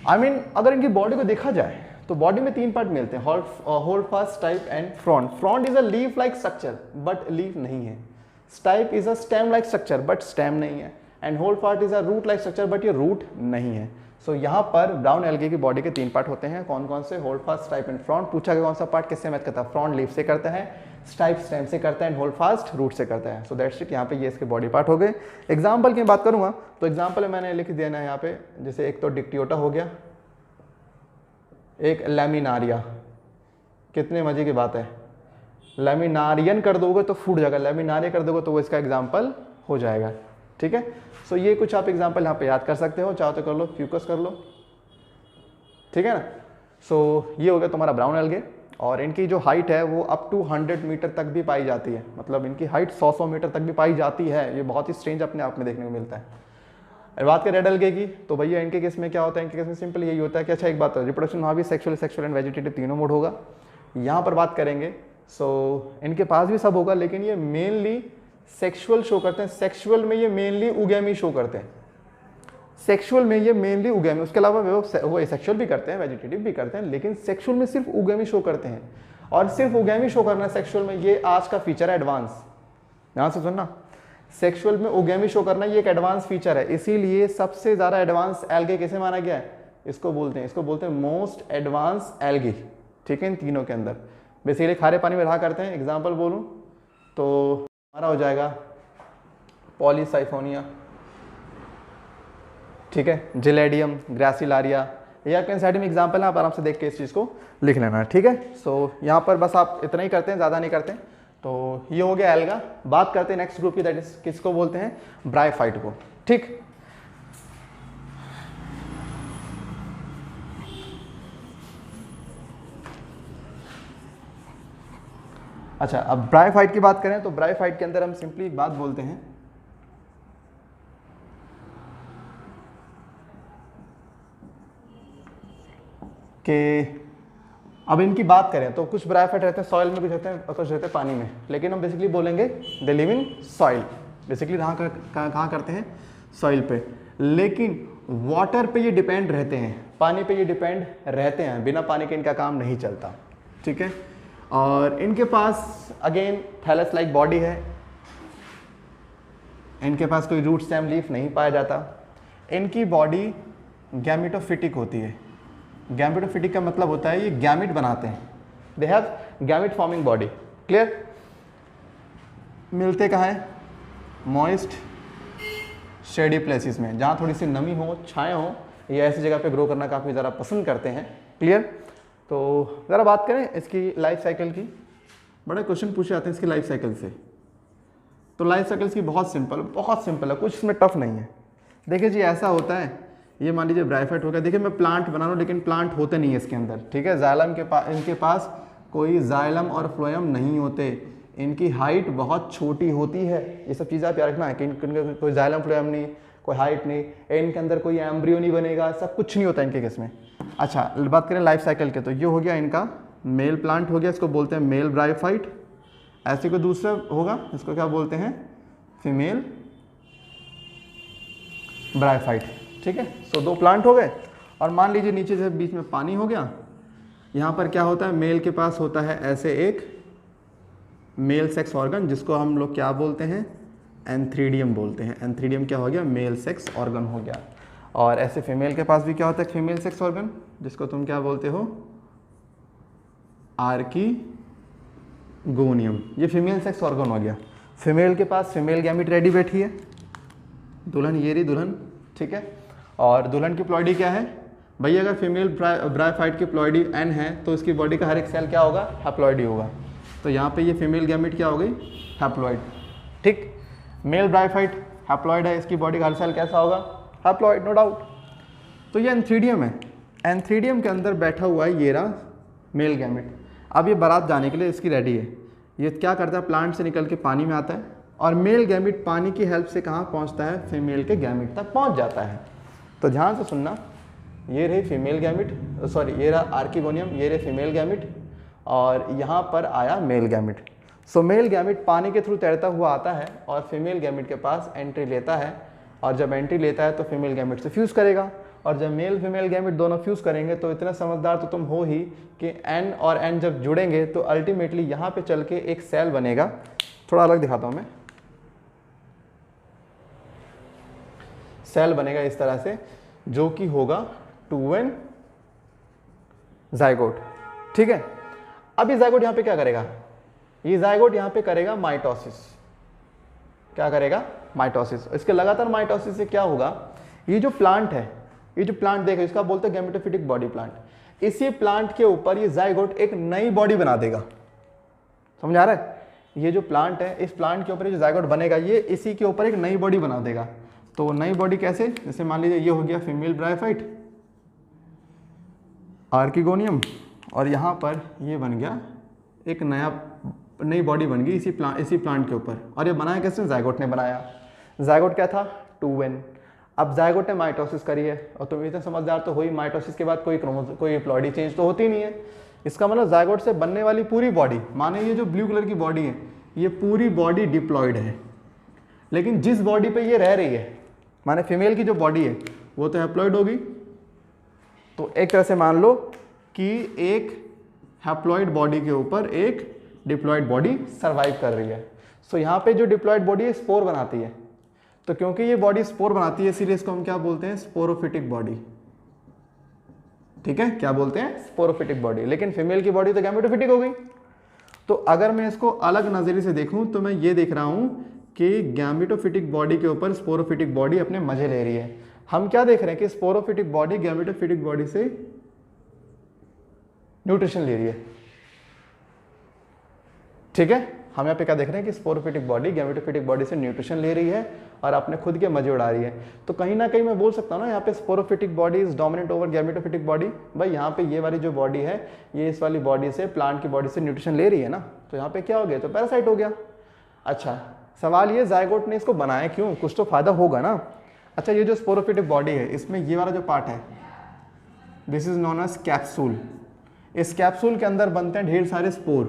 I mean अगर इनकी बॉडी को देखा जाए तो बॉडी में 3 पार्ट मिलते हैं, holdfast, stipe and frond. Frond is a leaf like structure but leaf नहीं है। Stipe is a stem like structure but stem नहीं है। And hold part is a root like structure but ये root नहीं है। सो यहाँ पर brown algae की बॉडी के 3 पार्ट होते हैं, कौन कौन से, hold fast, stipe and frond. पूछा गया कौन सा पार्ट किससे मैच करता है, फ्रॉन्ड लीफ से करता है, स्टाइप स्टेम से करता है एंड होल्ड फास्ट रूट से करता है। सो दैट्स इट, यहाँ पे ये इसके बॉडी पार्ट हो गए। एग्जाम्पल की बात करूंगा तो एग्जाम्पल में मैंने लिख दिया ना यहाँ पे, जैसे एक तो डिक्टियोटा हो गया, एक लैमिनारिया। कितने मजे की बात है, लैमिनारियन कर दोगे तो फूट जाएगा, लैमिनारिया कर दोगे तो वो इसका एग्जाम्पल हो जाएगा, ठीक है। सो ये कुछ आप एग्जाम्पल यहाँ पे याद कर सकते हो, चाहो तो कर लो, फ्यूकस कर लो, ठीक है ना। सो ये हो गया तुम्हारा ब्राउन एल्गे। और इनकी जो हाइट है वो अप टू 100 मीटर तक भी पाई जाती है, मतलब इनकी हाइट 100 मीटर तक भी पाई जाती है। ये बहुत ही स्ट्रेंज अपने आप में देखने को मिलता है। बात करें रेड एल्गे की तो भैया इनके केस में क्या होता है, इनके केस में सिंपल यही होता है कि अच्छा एक बात है, रिप्रोडक्शन वहाँ भी सेक्सुअल एंड वेजिटेटिव तीनों मोड होगा। यहाँ पर बात करेंगे सो इनके पास भी सब होगा, लेकिन ये मेनली सेक्सुअल शो करते हैं। सेक्सुअल में ये मेनली उगैमी शो करते हैं, सेक्सुअल में ये मेनली उगैमी, उसके अलावा वो सेक्सुअल भी करते हैं, वेजिटेटिव भी करते हैं, लेकिन सेक्सुअल में सिर्फ उगैमी शो करते हैं। और सिर्फ उगैमी शो करना सेक्सुअल में, ये आज का फीचर है एडवांस। ध्यान से सुनना, सेक्सुअल में उगैमी शो करना ये एक एडवांस फीचर है, इसीलिए सबसे ज्यादा एडवांस एल्गे कैसे माना गया है, इसको बोलते हैं मोस्ट एडवांस एल्गे, ठीक है। इन तीनों के अंदर बेसिकली खारे पानी में रहा करते हैं। एग्जाम्पल बोलूं तो हमारा हो जाएगा पॉलीसाइफोनिया, ठीक है, जिलेडियम, ग्रासिलारिया, ये आपके एनसीईआरटी में एग्जाम्पल है, आप आराम से देख के इस चीज़ को लिख लेना है, ठीक है। सो यहाँ पर बस आप इतना ही करते हैं, ज़्यादा नहीं करते हैं। तो ये हो गया एल्गा। बात करते हैं नेक्स्ट ग्रुप की, दैट इज किसको बोलते हैं, ब्रायोफाइट को, ठीक। अच्छा, अब ब्रायोफाइट की बात करें तो ब्रायोफाइट के अंदर हम सिंपली एक बात बोलते हैं कि अब इनकी बात करें तो कुछ ब्रायोफाइट रहते हैं सॉइल में, कुछ रहते हैं और कुछ रहते हैं पानी में, लेकिन हम बेसिकली बोलेंगे they live in soil. Basically कहाँ करते हैं, सॉइल पे, लेकिन वाटर पे ये डिपेंड रहते हैं, पानी पे ये डिपेंड रहते हैं, बिना पानी के इनका काम नहीं चलता, ठीक है। और इनके पास अगेन थैलस लाइक बॉडी है, इनके पास कोई रूट स्टेम लीफ नहीं पाया जाता। इनकी बॉडी गैमेटोफिटिक होती है। गैमेटोफिटिक का मतलब होता है ये गैमिट बनाते हैं, they have gamete forming body, clear. मिलते कहाँ हैं, मॉइस्ट शेडी प्लेसेस में, जहाँ थोड़ी सी नमी हो, छाए हो, ये ऐसी जगह पे ग्रो करना काफ़ी ज़्यादा पसंद करते हैं, क्लियर। तो ज़रा बात करें इसकी लाइफ साइकिल की, बड़े क्वेश्चन पूछे जाते हैं इसकी लाइफ साइकिल से। तो लाइफ साइकिल इसकी बहुत सिंपल है, कुछ इसमें टफ नहीं है। देखिए जी ऐसा होता है, ये मान लीजिए ब्रायोफाइट हो गया, देखिए मैं प्लांट बना रहा हूँ लेकिन प्लांट होते नहीं है इसके अंदर, ठीक है। जाइलम के पास, इनके पास कोई जाइलम और फ्लोएम नहीं होते, इनकी हाइट बहुत छोटी होती है। ये सब चीज़ें आप याद रखना है कि इनके कोई जाइलम फ्लोएम नहीं, कोई हाइट नहीं, इनके अंदर कोई एम्ब्रियो नहीं बनेगा, सब कुछ नहीं होता इनके केस में। अच्छा, बात करें लाइफ साइकिल के तो ये हो गया इनका मेल प्लांट हो गया, इसको बोलते हैं मेल ब्रायोफाइट। ऐसे कोई दूसरा होगा, इसको क्या बोलते हैं, फीमेल ब्रायोफाइट, ठीक है। सो 2 प्लांट हो गए। और मान लीजिए नीचे से बीच में पानी हो गया, यहाँ पर क्या होता है, मेल के पास होता है ऐसे एक मेल सेक्स ऑर्गन, जिसको हम लोग क्या बोलते हैं, एंथ्रीडियम बोलते हैं। एंथ्रीडियम क्या हो गया, मेल सेक्स ऑर्गन हो गया। और ऐसे फीमेल के पास भी क्या होता है, फीमेल सेक्स ऑर्गन, जिसको तुम क्या बोलते हो, आर्किगोनियम। ये फीमेल सेक्स ऑर्गन हो गया। फीमेल के पास फीमेल गैमिट रेडी बैठी है, दुल्हन, ये रही दुल्हन, ठीक है। और दुल्हन की प्लॉइडी क्या है भैया, अगर फीमेल ब्रायोफाइट की प्लॉइडी एन है तो इसकी बॉडी का हर एक सेल क्या होगा, हैप्लॉइडी होगा। तो यहाँ पे ये फीमेल गैमिट क्या हो गई, हैप्लॉइड, ठीक। मेल ब्रायोफाइट हैप्लॉइड है, इसकी बॉडी का हर सेल कैसा होगा, हैप्लॉइड, नो डाउट। तो ये एंथ्रीडियम है, एंथ्रीडियम के अंदर बैठा हुआ है ये रहा मेल गैमिट। अब ये बारात जाने के लिए इसकी रेडी है। ये क्या करता है, प्लांट से निकल के पानी में आता है और मेल गैमिट पानी की हेल्प से कहाँ पहुँचता है, फीमेल के गैमिट तक पहुँच जाता है। तो ध्यान से सुनना, ये रही फीमेल गैमिट, सॉरी ये रहा आर्किगोनियम, ये रही फीमेल गैमिट और यहाँ पर आया मेल गैमिट। सो मेल गैमिट पानी के थ्रू तैरता हुआ आता है और फीमेल गैमिट के पास एंट्री लेता है, और जब एंट्री लेता है तो फीमेल गैमिट से फ्यूज़ करेगा, और जब मेल फीमेल गैमिट दोनों फ्यूज़ करेंगे तो इतना समझदार तो तुम हो ही कि एन और एन जब जुड़ेंगे तो अल्टीमेटली यहाँ पे चल के एक सेल बनेगा। थोड़ा अलग दिखाता हूँ मैं, सेल बनेगा इस तरह से, जो कि होगा 2n जाइगोट, ठीक है। अब ये जाइगोट यहाँ पे क्या करेगा, ये जाइगोट यहाँ पे करेगा माइटोसिस। क्या करेगा, माइटोसिस। इसके लगातार माइटोसिस से क्या होगा, ये जो प्लांट है, ये जो प्लांट देखो इसका बोलते हैं गैमेटोफिटिक बॉडी प्लांट। इसी प्लांट के ऊपर ये जाइगोट एक नई बॉडी बना देगा, समझ आ रहा है। ये जो प्लांट है, इस प्लांट के ऊपर ये जो जाइगोट बनेगा, ये इसी के ऊपर एक नई बॉडी बना देगा। तो नई बॉडी कैसे, जैसे मान लीजिए ये हो गया फीमेल ब्रायोफाइट आर्किगोनियम, और यहाँ पर ये बन गया एक नई बॉडी बन गई इसी प्लांट के ऊपर। और ये बनाया कैसे, जाइगोट ने बनाया। जाइगोट क्या था, 2n। अब जाइगोट ने माइटोसिस करी है, और तुम इतने समझदार तो हो ही, माइटोसिस के बाद कोई प्लॉइडी चेंज तो होती नहीं है। इसका मतलब जाइगोट से बनने वाली पूरी बॉडी, माने ये जो ब्लू कलर की बॉडी है, ये पूरी बॉडी डिप्लॉइड है, लेकिन जिस बॉडी पे ये रह रही है, माने फीमेल की जो बॉडी है वो तो हैप्लॉइड होगी। तो एक तरह से मान लो कि एक हैप्लॉइड बॉडी के ऊपर एक डिप्लॉइड बॉडी सर्वाइव कर रही है। सो यहाँ पे जो डिप्लॉइड बॉडी है स्पोर बनाती है, तो क्योंकि ये बॉडी स्पोर बनाती है इसीलिए इसको हम क्या बोलते हैं, स्पोरोफिटिक बॉडी, ठीक है। क्या बोलते हैं, स्पोरोफिटिक बॉडी। लेकिन फीमेल की बॉडी तो गैमेटोफिटिक हो गई। तो अगर मैं इसको अलग नजरिए से देखूं तो मैं ये देख रहा हूं कि गैमेटोफिटिक बॉडी के ऊपर स्पोरोफिटिक बॉडी अपने मजे ले रही है। हम क्या देख रहे हैं कि स्पोरोफिटिक बॉडी गैमेटोफिटिक बॉडी से न्यूट्रिशन ले रही है, ठीक है। हम यहाँ पे क्या देख रहे हैं कि स्पोरोफिटिक बॉडी गैमेटोफिटिक बॉडी से न्यूट्रिशन ले रही है और अपने खुद के मजे उड़ा रही है। तो कहीं ना कहीं मैं बोल सकता हूँ ना, यहाँ पे sporophytic body is dominant over gametophytic body. भाई यहाँ पे ये वाली जो बॉडी है, ये इस वाली बॉडी से, प्लांट की बॉडी से न्यूट्रिशन ले रही है ना, तो यहाँ पे क्या हो गया, तो पैरासाइट हो गया। अच्छा, सवाल ये जाइगोट ने इसको बनाया क्यों, कुछ तो फायदा होगा ना। अच्छा, ये जो स्पोरोफिटिक बॉडी है, इसमें ये वाला जो पार्ट है, this is known as capsule. इस कैप्सूल के अंदर बनते हैं ढेर सारे स्पोर।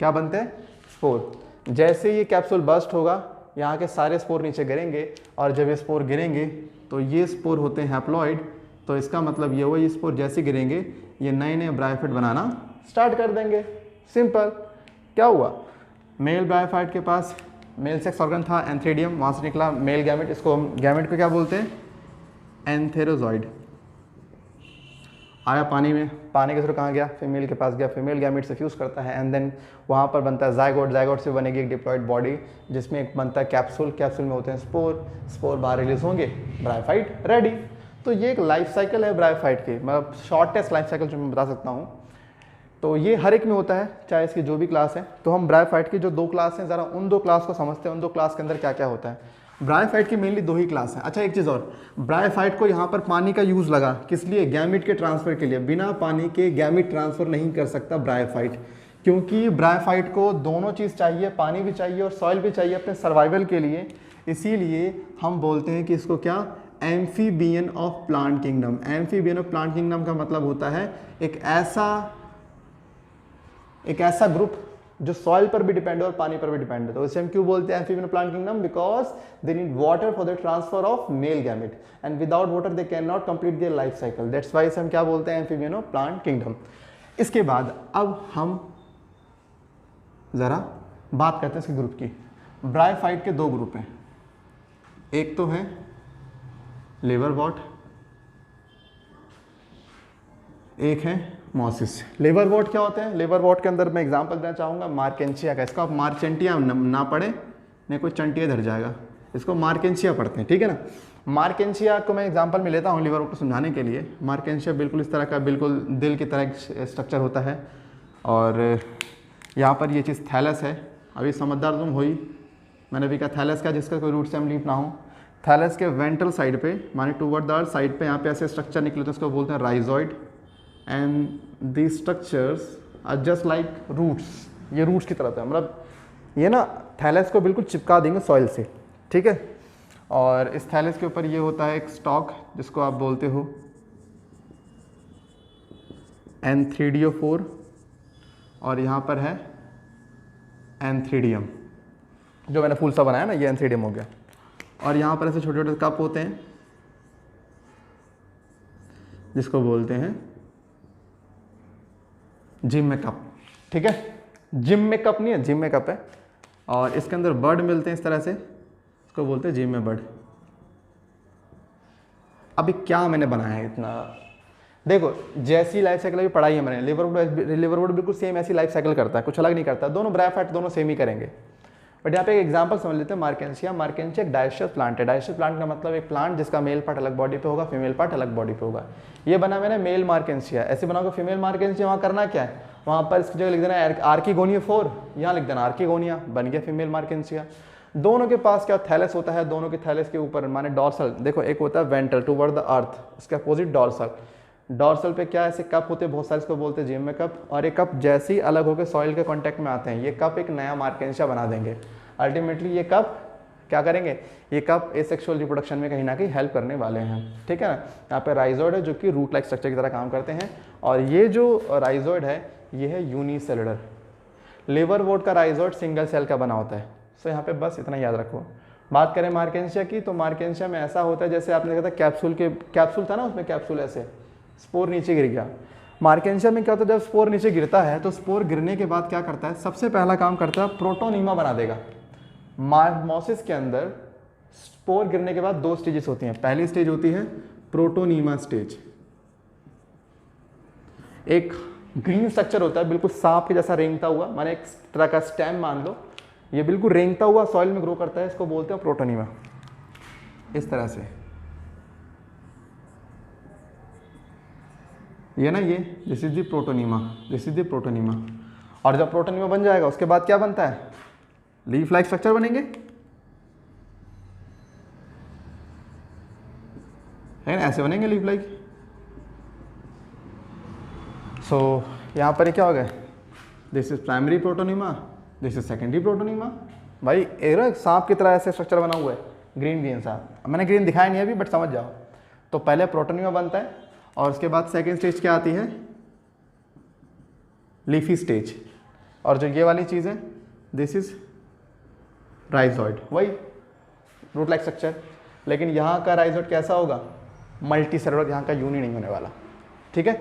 क्या बनते हैं, स्पोर। जैसे ये कैप्सूल बस्ट होगा, यहाँ के सारे स्पोर नीचे गिरेंगे, और जब ये स्पोर गिरेंगे तो ये स्पोर होते हैं हैप्लॉइड। तो इसका मतलब ये हुआ, ये स्पोर जैसे गिरेंगे ये नए नए ब्रायोफाइट बनाना स्टार्ट कर देंगे। सिंपल। क्या हुआ, मेल ब्रायोफाइट के पास मेल सेक्स ऑर्गन था, एंथ्रीडियम, वहाँ से निकला मेल गैमेट। इसको हम गैमेट को क्या बोलते हैं, एंथेरोजॉइड। आया पानी में, पानी के थ्रू कहाँ गया, फीमेल के पास गया, फीमेल गैमेट से फ्यूज़ करता है, एंड देन वहाँ पर बनता है जाइगोट। जाइगोट से बनेगी एक डिप्लॉइड बॉडी, जिसमें एक बनता है कैप्सूल। कैप्सूल में होते हैं स्पोर, स्पोर बाहर रिलीज होंगे, ब्रायोफाइट रेडी। तो ये एक लाइफ साइकिल है ब्रायोफाइट की, मतलब शॉर्टेस्ट लाइफ साइकिल जो मैं बता सकता हूँ। तो ये हर एक में होता है, चाहे इसकी जो भी क्लास है। तो हम ब्रायोफाइट की जो 2 क्लास हैं, ज़रा उन 2 क्लास को समझते हैं, उन 2 क्लास के अंदर क्या क्या होता है। ब्रायोफाइट की मेनली 2 ही क्लास हैं। अच्छा, एक चीज़ और, ब्रायोफाइट को यहाँ पर पानी का यूज़ लगा, किस लिए, गैमिट के ट्रांसफ़र के लिए। बिना पानी के गैमिट ट्रांसफ़र नहीं कर सकता ब्रायोफाइट, क्योंकि ब्रायोफाइट को दोनों चीज़ चाहिए, पानी भी चाहिए और सॉइल भी चाहिए अपने सर्वाइवल के लिए। इसीलिए हम बोलते हैं कि इसको क्या, amphibian of plant kingdom. Amphibian of plant kingdom का मतलब होता है एक ऐसा ग्रुप जो सॉइल पर भी डिपेंड है और पानी पर भी डिपेंड है। तो इसे हम क्यों बोलते हैं amphibian plant kingdom, because they need water for the transfer of male gamete, and without water they can not complete their life cycle. That's why इसे हम क्या बोलते हैं, एम्फीबियन ऑफ प्लांट किंगडम। इसके बाद अब हम जरा बात करते हैं इसके ग्रुप की। ब्रायोफाइट के 2 ग्रुप हैं, एक तो है लिवरवॉर्ट, एक है मॉसिस। लिवरवॉर्ट क्या होते हैं? लिवरवॉर्ट के अंदर मैं एग्जांपल देना चाहूँगा मार्केंशिया का। इसको आप मार्चेंटिया ना पढ़े, नहीं कोई चंटिया धर जाएगा, इसको मार्केंशिया पढ़ते हैं, ठीक है ना। मार्केंशिया को मैं एग्जांपल में लेता हूँ लिवरवॉर्ट को समझाने के लिए। मार्केंशिया बिल्कुल इस तरह का, बिल्कुल दिल की तरह स्ट्रक्चर होता है, और यहाँ पर ये चीज़ थैलस है। अभी समझदार तुम हो ही, मैंने भी कहा थैलस का जिसका कोई रूट स्टेम लीफ ना हो। थैलस के वेंट्रल साइड पे, माने टूवर्ड द साइड पे यहाँ पे ऐसे स्ट्रक्चर निकले तो उसको बोलते हैं rhizoid, and the structures are just like roots. ये रूट्स की तरह है, मतलब ये ना थैलस को बिल्कुल चिपका देंगे सॉइल से, ठीक है। और इस थैलस के ऊपर ये होता है एक स्टॉक जिसको आप बोलते हो एंथ्रीडियोफोर, और यहाँ पर है एंथ्रीडियम, जो मैंने फूल सा बनाया ना, ये एंथ्रीडियम हो गया। और यहाँ पर ऐसे छोटे छोटे कप होते हैं जिसको बोलते हैं जिम में कप, ठीक है। जिम में कप नहीं है, जिम में कप है। और इसके अंदर बर्ड मिलते हैं इस तरह से, इसको बोलते हैं जिम में बर्ड। अभी क्या मैंने बनाया है इतना, देखो जैसी लाइफ साइकिल अभी पढ़ाई है मैंने, लिवरवुड बिल्कुल सेम ऐसी लाइफ साइकिल करता है, कुछ अलग नहीं करता, दोनों ब्रायोफाइट दोनों सेम ही करेंगे। बट यहाँ पे एक एग्जांपल समझ लेते हैं मार्केंशिया। मार्केंशिया एक डायस्चस प्लांट है। डायस्चस प्लांट का मतलब एक प्लांट जिसका मेल पार्ट अलग बॉडी पे होगा, फीमेल पार्ट अलग बॉडी पे होगा। ये बना मैंने मेल मार्केंशिया, ऐसे बनाओगे फीमेल मार्केंशिया। वहाँ करना क्या है, वहाँ पर इसकी जगह लिख देना आर्किगोनिया 4, यहाँ लिख देना आर्किगोनिया, बन गया फीमेल मार्केंशिया। दोनों के पास क्या थैलस होता है, दोनों के थैलस के ऊपर माने डॉर्सल, देखो एक होता है वेंट्रल टूवर्ड द अर्थ, उसके अपोजिट डॉर्सल। डॉर्सल पे क्या ऐसे कप होते हैं बहुत सारे, इसको बोलते हैं जिम में कप। और ये कप जैसे ही अलग होकर सॉइल के कांटेक्ट में आते हैं, ये कप एक नया मार्केंशिया बना देंगे। अल्टीमेटली ये कप क्या करेंगे, ये कप एसेक्सुअल रिप्रोडक्शन में कहीं ना कहीं हेल्प करने वाले हैं, ठीक है ना। यहाँ पे राइजोइड है जो कि रूट लाइक स्ट्रक्चर की तरह काम करते हैं, और ये जो राइजोइड है ये है यूनिसेलुलर। लिवरवुड का राइजोइड सिंगल सेल का बना होता है। सो यहाँ पे बस इतना याद रखो। बात करें मार्केंशिया की, तो मार्केंशिया में ऐसा होता है जैसे आपने देखा था कैप्सूल था ना, उसमें कैप्सूल ऐसे स्पोर नीचे गिर गया। मार्केंशिया में क्या होता है, जब स्पोर नीचे गिरता है तो स्पोर गिरने के बाद क्या करता है, सबसे पहला काम करता है प्रोटोनीमा बना देगा। मॉसिस के अंदर स्पोर गिरने के बाद दो स्टेजेस होती हैं। पहली स्टेज होती है प्रोटोनीमा स्टेज, एक ग्रीन स्ट्रक्चर होता है बिल्कुल सांप के जैसा रेंगता हुआ, माने एक तरह का स्टेम मान लो, ये बिल्कुल रेंगता हुआ सॉइल में ग्रो करता है, इसको बोलते हैं प्रोटोनीमा। इस तरह से ये ना, ये this is the protonema, this is the protonema. और जब प्रोटोनीमा बन जाएगा उसके बाद क्या बनता है, लीफ लाइक स्ट्रक्चर बनेंगे, है ना, ऐसे बनेंगे लीफ लाइक। सो यहाँ पर क्या हो गया, this is primary protonema, this is secondary protonema. भाई एक सांप की तरह ऐसे स्ट्रक्चर बना हुआ है, ग्रीन ग्रीन सा, मैंने ग्रीन दिखाया नहीं अभी बट समझ जाओ। तो पहले प्रोटोनीमा बनता है और उसके बाद सेकेंड स्टेज क्या आती है, लीफी स्टेज। और जो ये वाली चीज़ है दिस इज राइजॉइड, वही रूट लाइक स्ट्रक्चर। लेकिन यहाँ का राइजॉइड कैसा होगा, मल्टी सेलुलर, यहाँ का यूनि नहीं होने वाला, ठीक है।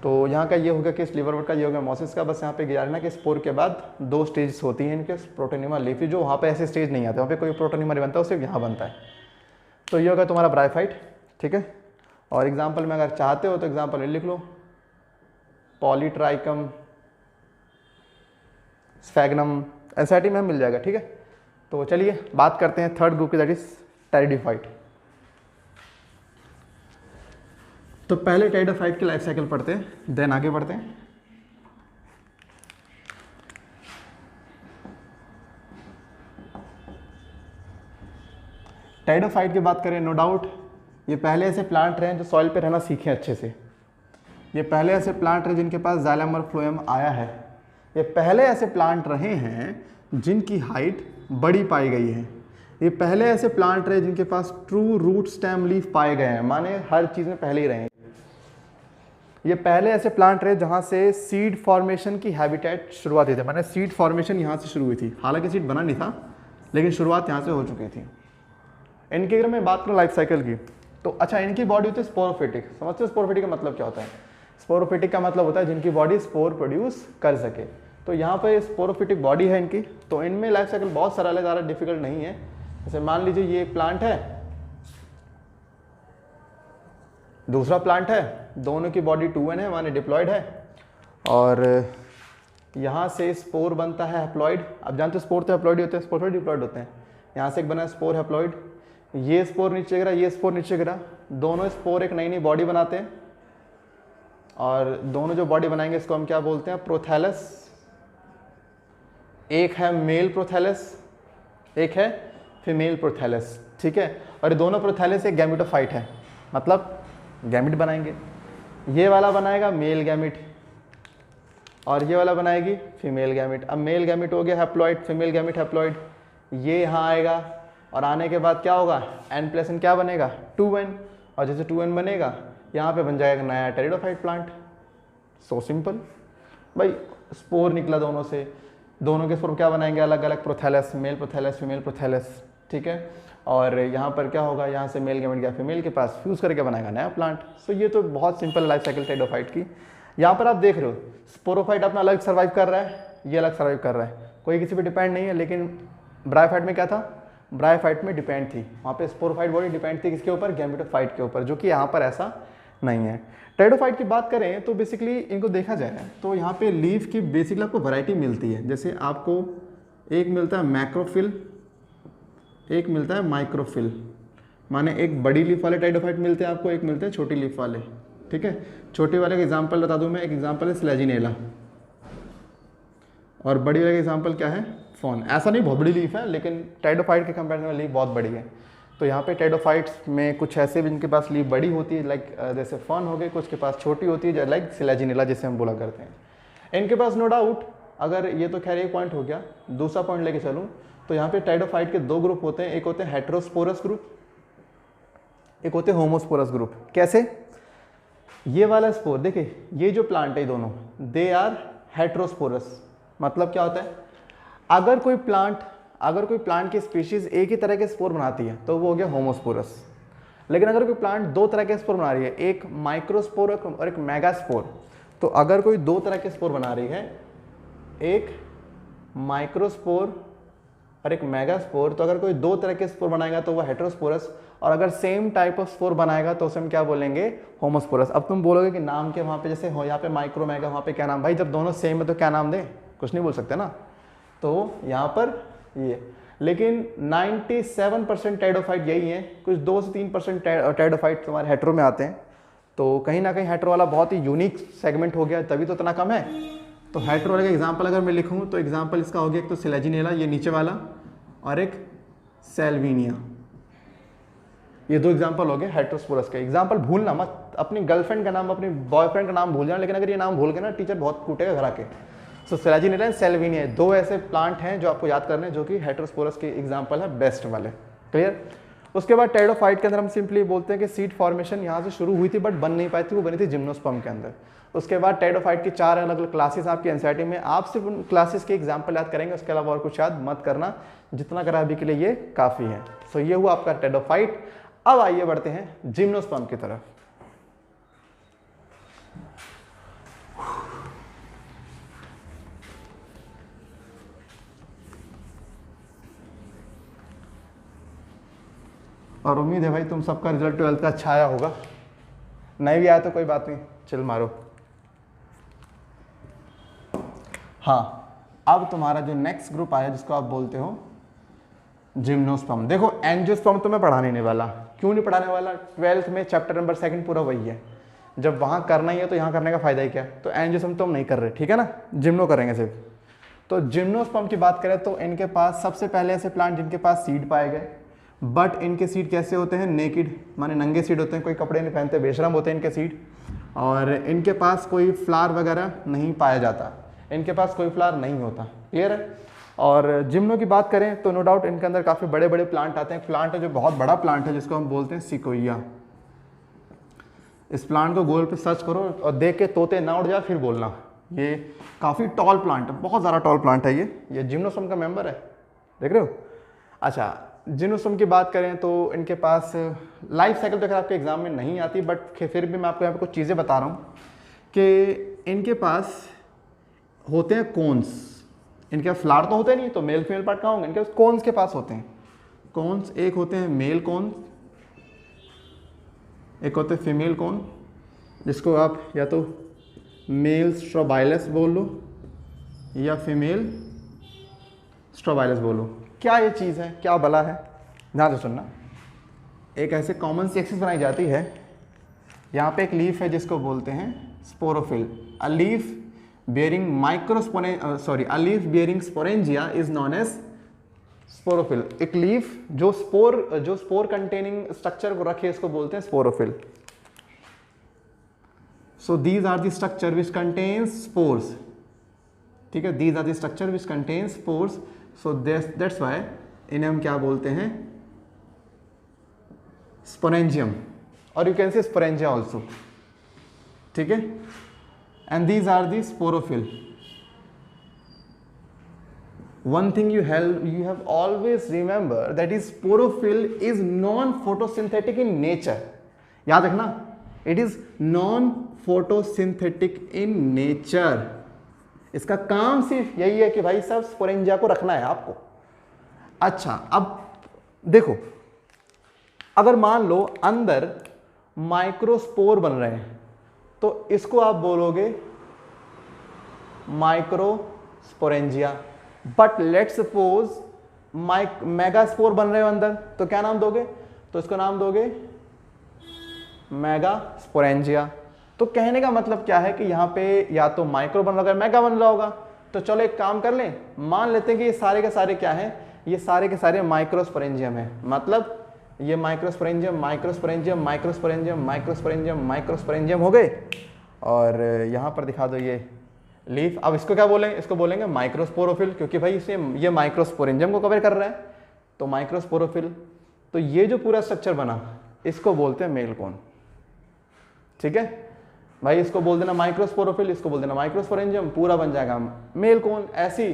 तो यहाँ का ये हो गया कि लिवरवुड का, ये हो गया मॉसिस का। बस यहाँ पे गिरा ना कि स्पोर के बाद दो स्टेज होती हैं इनके, प्रोटोनीमा लीफी, जो वहाँ पे ऐसे स्टेज नहीं आते, वहाँ पे कोई प्रोटोनीमा नहीं बनता, वो सिर्फ यहाँ बनता है। तो ये होगा तुम्हारा ब्रायोफाइट, ठीक है। और एग्जाम्पल में अगर चाहते हो तो एग्जाम्पल लिख लो, पॉलीट्राइकम स्फैग्नम, एनसीईआरटी में मिल जाएगा, ठीक है। तो चलिए बात करते हैं थर्ड ग्रुप की, दैट इज टेरिडोफाइट। तो पहले टेरिडोफाइट की लाइफ साइकिल पढ़ते हैं, देन आगे बढ़ते हैं। टेरिडोफाइट की बात करें, नो डाउट ये पहले ऐसे प्लांट रहे हैं जो सॉइल पे रहना सीखे अच्छे से। ये पहले ऐसे प्लांट रहे जिनके पास जाइलम और फ्लोएम आया है। ये पहले ऐसे प्लांट रहे हैं जिनकी हाइट बड़ी पाई गई है। ये पहले ऐसे प्लांट रहे जिनके पास ट्रू रूट स्टेम लीफ पाए गए हैं, माने हर चीज़ में पहले ही रहे हैं। ये पहले ऐसे प्लांट रहे जहाँ से सीड फॉर्मेशन की हैबिटेट शुरुआत हुई थी, माने सीड फॉर्मेशन यहाँ से शुरू हुई थी। हालांकि सीड बना नहीं था लेकिन शुरुआत यहाँ से हो चुकी थी। इनकी अगर मैं बात करूँ लाइफ साइकिल की, तो अच्छा इनकी बॉडी होती है स्पोरोफिटिक। समझते हो स्पोरोफिटिक का मतलब क्या होता है, स्पोरोफिटिक का मतलब होता है जिनकी बॉडी स्पोर प्रोड्यूस कर सके। तो यहाँ पे स्पोरोफिटिक बॉडी है इनकी, तो इनमें लाइफ साइकिल बहुत सरल है, ज़्यादा डिफिकल्ट नहीं है। जैसे मान लीजिए ये एक प्लांट है, दूसरा प्लांट है, दोनों की बॉडी 2n है, माने डिप्लॉयड है, और यहाँ से स्पोर बनता है हैप्लॉइड। आप जानते हो स्पोर तो हैप्लॉइड होते हैं, स्पोर थोड़ी डिप्लॉयड होते हैं। यहाँ से एक बना स्पोर हैप्लॉइड, ये स्पोर नीचे गिरा, ये स्पोर नीचे गिरा, दोनों स्पोर एक नई नई बॉडी बनाते हैं, और दोनों जो बॉडी बनाएंगे इसको हम क्या बोलते हैं, प्रोथैलस। एक है मेल प्रोथैलस, एक है फीमेल प्रोथैलस, ठीक है। और ये दोनों प्रोथैलस एक गैमेटोफाइट है, मतलब गैमेट बनाएंगे। ये वाला बनाएगा मेल गैमेट और ये वाला बनाएगी फीमेल गैमेट। अब मेल गैमेट हो गया हैप्लॉइड, फीमेल गैमेट हैप्लॉइड, ये यहाँ आएगा और आने के बाद क्या होगा, n+n क्या बनेगा 2n, और जैसे 2n बनेगा यहाँ पे बन जाएगा नया टेरिडोफाइट प्लांट। सो सिंपल भाई, स्पोर निकला दोनों से, दोनों के स्पोर क्या बनाएंगे अलग अलग, prothallus, male prothallus, female prothallus, ठीक है। और यहाँ पर क्या होगा, यहाँ से मेल गैमेट गया फीमेल के पास, फ्यूज करके बनाएगा नया प्लांट। सो ये तो बहुत सिंपल लाइफ साइकिल टेरिडोफाइट की। यहाँ पर आप देख रहे हो स्पोरोफाइट अपना अलग सर्वाइव कर रहा है, ये अलग सर्वाइव कर रहा है, कोई किसी पे डिपेंड नहीं है। लेकिन ब्रायोफाइट में क्या था, ब्रायोफाइट में डिपेंड थी, वहाँ पे स्पोरोफाइट बॉडी डिपेंड थी किसके ऊपर, गैमेटोफाइट के ऊपर, जो कि यहाँ पर ऐसा नहीं है। टेरिडोफाइट की बात करें तो बेसिकली इनको देखा जाए तो यहाँ पे लीफ की बेसिकली आपको वैरायटी मिलती है। जैसे आपको एक मिलता है मैक्रोफिल, एक मिलता है माइक्रोफिल, माने एक बड़ी लीफ वाले टेरिडोफाइट मिलते हैं आपको, एक मिलते हैं छोटी लीफ वाले, ठीक है। छोटे वाले का एग्जांपल बता दूं मैं, एक एग्जांपल है स्लेजिनेला, और बड़ी वाले का एग्जांपल क्या है, फॉन। ऐसा नहीं बहुत बड़ी लीफ है, लेकिन टेरिडोफाइट के कंपेरिजन में लीफ बहुत बड़ी है। तो यहाँ पे टेरिडोफाइट्स में कुछ ऐसे भी जिनके पास लीफ बड़ी होती है, लाइक जैसे फॉन हो गए, कुछ के पास छोटी होती है लाइक स्लेजिनेला जिसे हम बोला करते हैं। इनके पास नो डाउट, अगर ये तो खैर एक पॉइंट हो गया, दूसरा पॉइंट लेके चलूँ तो यहाँ पे टेरिडोफाइट के दो ग्रुप होते हैं, एक होते हैं हेटेरोस्पोरस ग्रुप, एक होते हैं होमोस्पोरस ग्रुप। कैसे, ये वाला स्पोर देखिए, ये जो प्लांट है दोनों दे आर हेटेरोस्पोरस। मतलब क्या होता है, अगर कोई प्लांट की स्पीशीज एक ही तरह के स्पोर बनाती है तो वो हो गया होमोस्पोरस। लेकिन अगर कोई प्लांट दो तरह के स्पोर बना रही है, एक माइक्रोस्पोर और एक मेगास्पोर, तो अगर कोई दो तरह के स्पोर बना रही है, एक माइक्रोस्पोर और एक मेगास्पोर, तो अगर कोई दो तरह के स्पोर बनाएगा तो वह हेटेरोस्पोरस, और अगर सेम टाइप ऑफ स्पोर बनाएगा तो उसे हम क्या बोलेंगे, होमोस्पोरस। अब तुम बोलोगे कि नाम के वहाँ पे जैसे हो, यहाँ पे माइक्रो मेगा, वहाँ पे क्या नाम, भाई जब दोनों सेम है तो क्या नाम दें, कुछ नहीं बोल सकते ना। तो यहाँ पर ये, लेकिन 97% टेरिडोफाइट यही है, कुछ 2 से 3% टेरिडोफाइट तुम्हारे हेटेरो में आते हैं। तो कहीं ना कहीं हेटेरो वाला बहुत ही यूनिक सेगमेंट हो गया, तभी तो इतना कम है। तो हेटेरो वाले का एग्जाम्पल अगर मैं लिखूँ तो एग्जाम्पल इसका हो गया, एक तो स्लेजिनेला ये नीचे वाला, और एक सेल्विनिया, ये दो एग्जाम्पल हो गए हेटेरोस्पोरस के। एग्जाम्पल भूलना मत, अपनी गर्लफ्रेंड का नाम, अपनी बॉयफ्रेंड का नाम भूल जाना, लेकिन अगर ये नाम भूल गए ना टीचर बहुत कूटेगा घर आके। सो स्लेजिनेला एंड सेल्विनिया दो ऐसे प्लांट हैं जो आपको याद करने हैं, जो कि हेटेरोस्पोरस के एग्जाम्पल है बेस्ट वाले। क्लियर। उसके बाद टेरिडोफाइट के अंदर हम सिंपली बोलते हैं कि सीड फॉर्मेशन यहाँ से शुरू हुई थी बट बन नहीं पाई थी, वो बनी थी जिम्नोस्पर्म के अंदर। उसके बाद टेरिडोफाइट की 4 अलग अलग क्लासेस आपकी एनसीईआरटी में, आप सिर्फ उन क्लासेस के एग्जाम्पल याद करेंगे, उसके अलावा और कुछ याद मत करना, जितना करा अभी के लिए ये काफ़ी है। सो ये हुआ आपका टेरिडोफाइट। अब आइए बढ़ते हैं जिम्नोस्पर्म की तरफ। और उम्मीद है भाई तुम सबका रिजल्ट 12th का अच्छा आया होगा, नहीं भी आया तो कोई बात नहीं, चिल मारो। हाँ, अब तुम्हारा जो नेक्स्ट ग्रुप आया जिसको आप बोलते हो जिम्नोस्पर्म। देखो एंजियोस्पर्म तो मैं पढ़ाने नहीं वाला, क्यों नहीं पढ़ाने वाला, 12th में चैप्टर नंबर 2 पूरा वही है, जब वहाँ करना ही है तो यहाँ करने का फायदा ही क्या। तो एंजियोस्पर्म तो हम नहीं कर रहे, ठीक है ना, जिम्नो करेंगे सिर्फ। तो जिम्नोस्पर्म की बात करें तो इनके पास सबसे पहले ऐसे प्लांट जिनके पास सीड पाए गए, बट इनके सीड कैसे होते हैं, नेकिड, माने नंगे सीड होते हैं, कोई कपड़े नहीं पहनते, बेशरम होते हैं इनके सीड, और इनके पास कोई फ्लावर वगैरह नहीं पाया जाता, इनके पास कोई फ्लावर नहीं होता। क्लियर है। और जिम्नो की बात करें तो नो डाउट इनके अंदर काफ़ी बड़े बड़े प्लांट आते हैं। प्लांट है जो बहुत बड़ा प्लांट है जिसको हम बोलते हैं सिकोइया। इस प्लांट को गूगल पे सर्च करो और देख के तोते ना उड़ जाए फिर बोलना, ये काफ़ी टॉल प्लांट है, बहुत ज़्यादा टॉल प्लांट है ये जिम्नोस्पर्म का मेंबर है, देख रहे हो। अच्छा, जिम्नोस्पर्म की बात करें तो इनके पास लाइफ साइकिल तो आपके एग्जाम में नहीं आती, बट फिर भी मैं आपको यहाँ पे कुछ चीज़ें बता रहा हूँ कि इनके पास होते हैं कोन्स। इनके फ्लावर तो होते नहीं, तो मेल फीमेल पार्ट कहाँ होंगे, इनके कोन्स के पास होते हैं। कोन्स एक होते हैं मेल कोन्स, एक होते हैं फीमेल कौन, जिसको आप या तो मेल स्ट्रोबाइलस बोल लो या फीमेल स्ट्रोबाइलस बोलो। क्या ये चीज़ है, क्या भला है, ध्यान से सुनना। एक ऐसे कॉमन सी एक्सिस बनाई जाती है, यहाँ पे एक लीफ है जिसको बोलते हैं sporophyll. A leaf bearing a leaf bearing sporangia is known as sporophyll. एक लीफ जो स्पोर कंटेनिंग स्ट्रक्चर को रखे इसको बोलते हैं sporophyll. So these are the structure which contains spores, ठीक है, these are the structure which contains spores. So that's why इन्हें हम क्या बोलते हैं, स्पोरेंजियम, और you can say sporangia also, ठीक है। And these are the sporophyll. One thing you have always remember that is sporophyll is non photosynthetic in nature। याद रखना, it is non photosynthetic in nature। इसका काम सिर्फ यही है कि भाई साहब स्पोरेंजिया को रखना है आपको। अच्छा, अब देखो, अगर मान लो अंदर माइक्रोस्पोर बन रहे हैं तो इसको आप बोलोगे microsporangia. But let suppose megaspore बन रहे हो अंदर, तो क्या नाम दोगे, तो इसको नाम दोगे मेगास्पोरेंजिया। तो कहने का मतलब क्या है कि यहाँ पे या तो माइक्रो बन रहा होगा, मेगा बन रहा होगा। तो चलो एक काम कर लें, मान लेते हैं कि ये सारे के सारे क्या है, ये सारे के सारे माइक्रोस्पोरेंजियम है। मतलब ये microsporangium microsporangium microsporangium microsporangium microsporangium हो गए। और यहाँ पर दिखा दो ये लीफ। अब इसको क्या बोलेंगे, इसको बोलेंगे माइक्रोस्पोरोफिल, क्योंकि भाई इसे ये माइक्रोस्पोरेंजियम को कवर कर रहा है, तो माइक्रोस्पोरोफिल। तो ये जो पूरा स्ट्रक्चर बना इसको बोलते हैं मेल कोन, ठीक है भाई। इसको बोल देना माइक्रोस्पोरोफिल, इसको बोल देना माइक्रोस्पोरेंजियम, पूरा बन जाएगा मेल कोन। ऐसी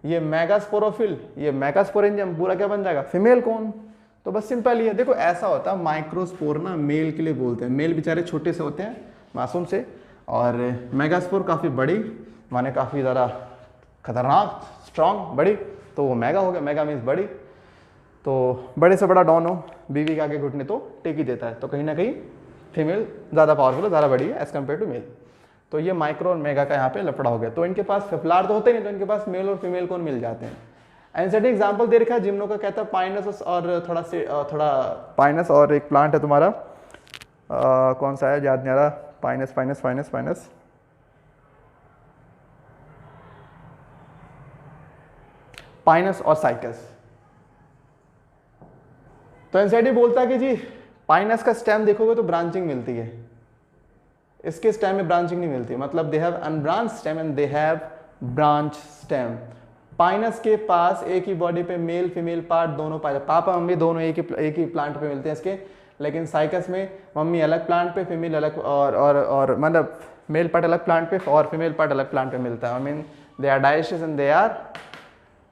ये मेगास्पोरोफिल, ये मेगास्पोरेंजियम, पूरा क्या बन जाएगा, फीमेल कोन। तो बस सिंपल ही है। देखो ऐसा होता है, माइक्रोस्पोर ना मेल के लिए बोलते हैं, मेल बेचारे छोटे से होते हैं मासूम से, और मेगास्पोर काफ़ी बड़ी, माने काफ़ी ज़्यादा खतरनाक स्ट्रॉन्ग बड़ी, तो वो मेगा हो गया। मेगा मीन्स बड़ी, तो बड़े से बड़ा डॉन हो, बीवी के आगे घुटने तो टेक ही देता है। तो कहीं ना कहीं फीमेल ज़्यादा पावरफुल है, ज़्यादा बड़ी है एज़ कम्पेयर टू मेल। तो ये माइक्रो और मेगा का यहाँ पे लफड़ा हो गया। तो इनके पास फेफलार तो होते नहीं, तो इनके पास मेल और फीमेल कौन मिल जाते हैं। एनसेट एग्जाम्पल दे रखा है जिम्नो का, कहता है पाइनस और थोड़ा पाइनस और एक प्लांट है तुम्हारा, कौन सा है याद नहीं आ रहा, Pinus Pinus Pinus Pinus Pinus और साइकस। तो एनसेट बोलता है कि जी पाइनस का स्टेम देखोगे तो ब्रांचिंग मिलती है, इसके स्टेम में ब्रांचिंग नहीं मिलती, मतलब they have unbranch stem and they have branch stem. Pinus के पास एक ही बॉडी पे मेल फीमेल पार्ट दोनों पाए, पापा मम्मी दोनों एक ही प्लांट पे मिलते हैं इसके। लेकिन साइकस में मम्मी अलग प्लांट पे, फीमेल अलग, और मतलब मेल पार्ट अलग प्लांट पे और फीमेल पार्ट अलग प्लांट पे मिलता है। I mean they are dioecious and they are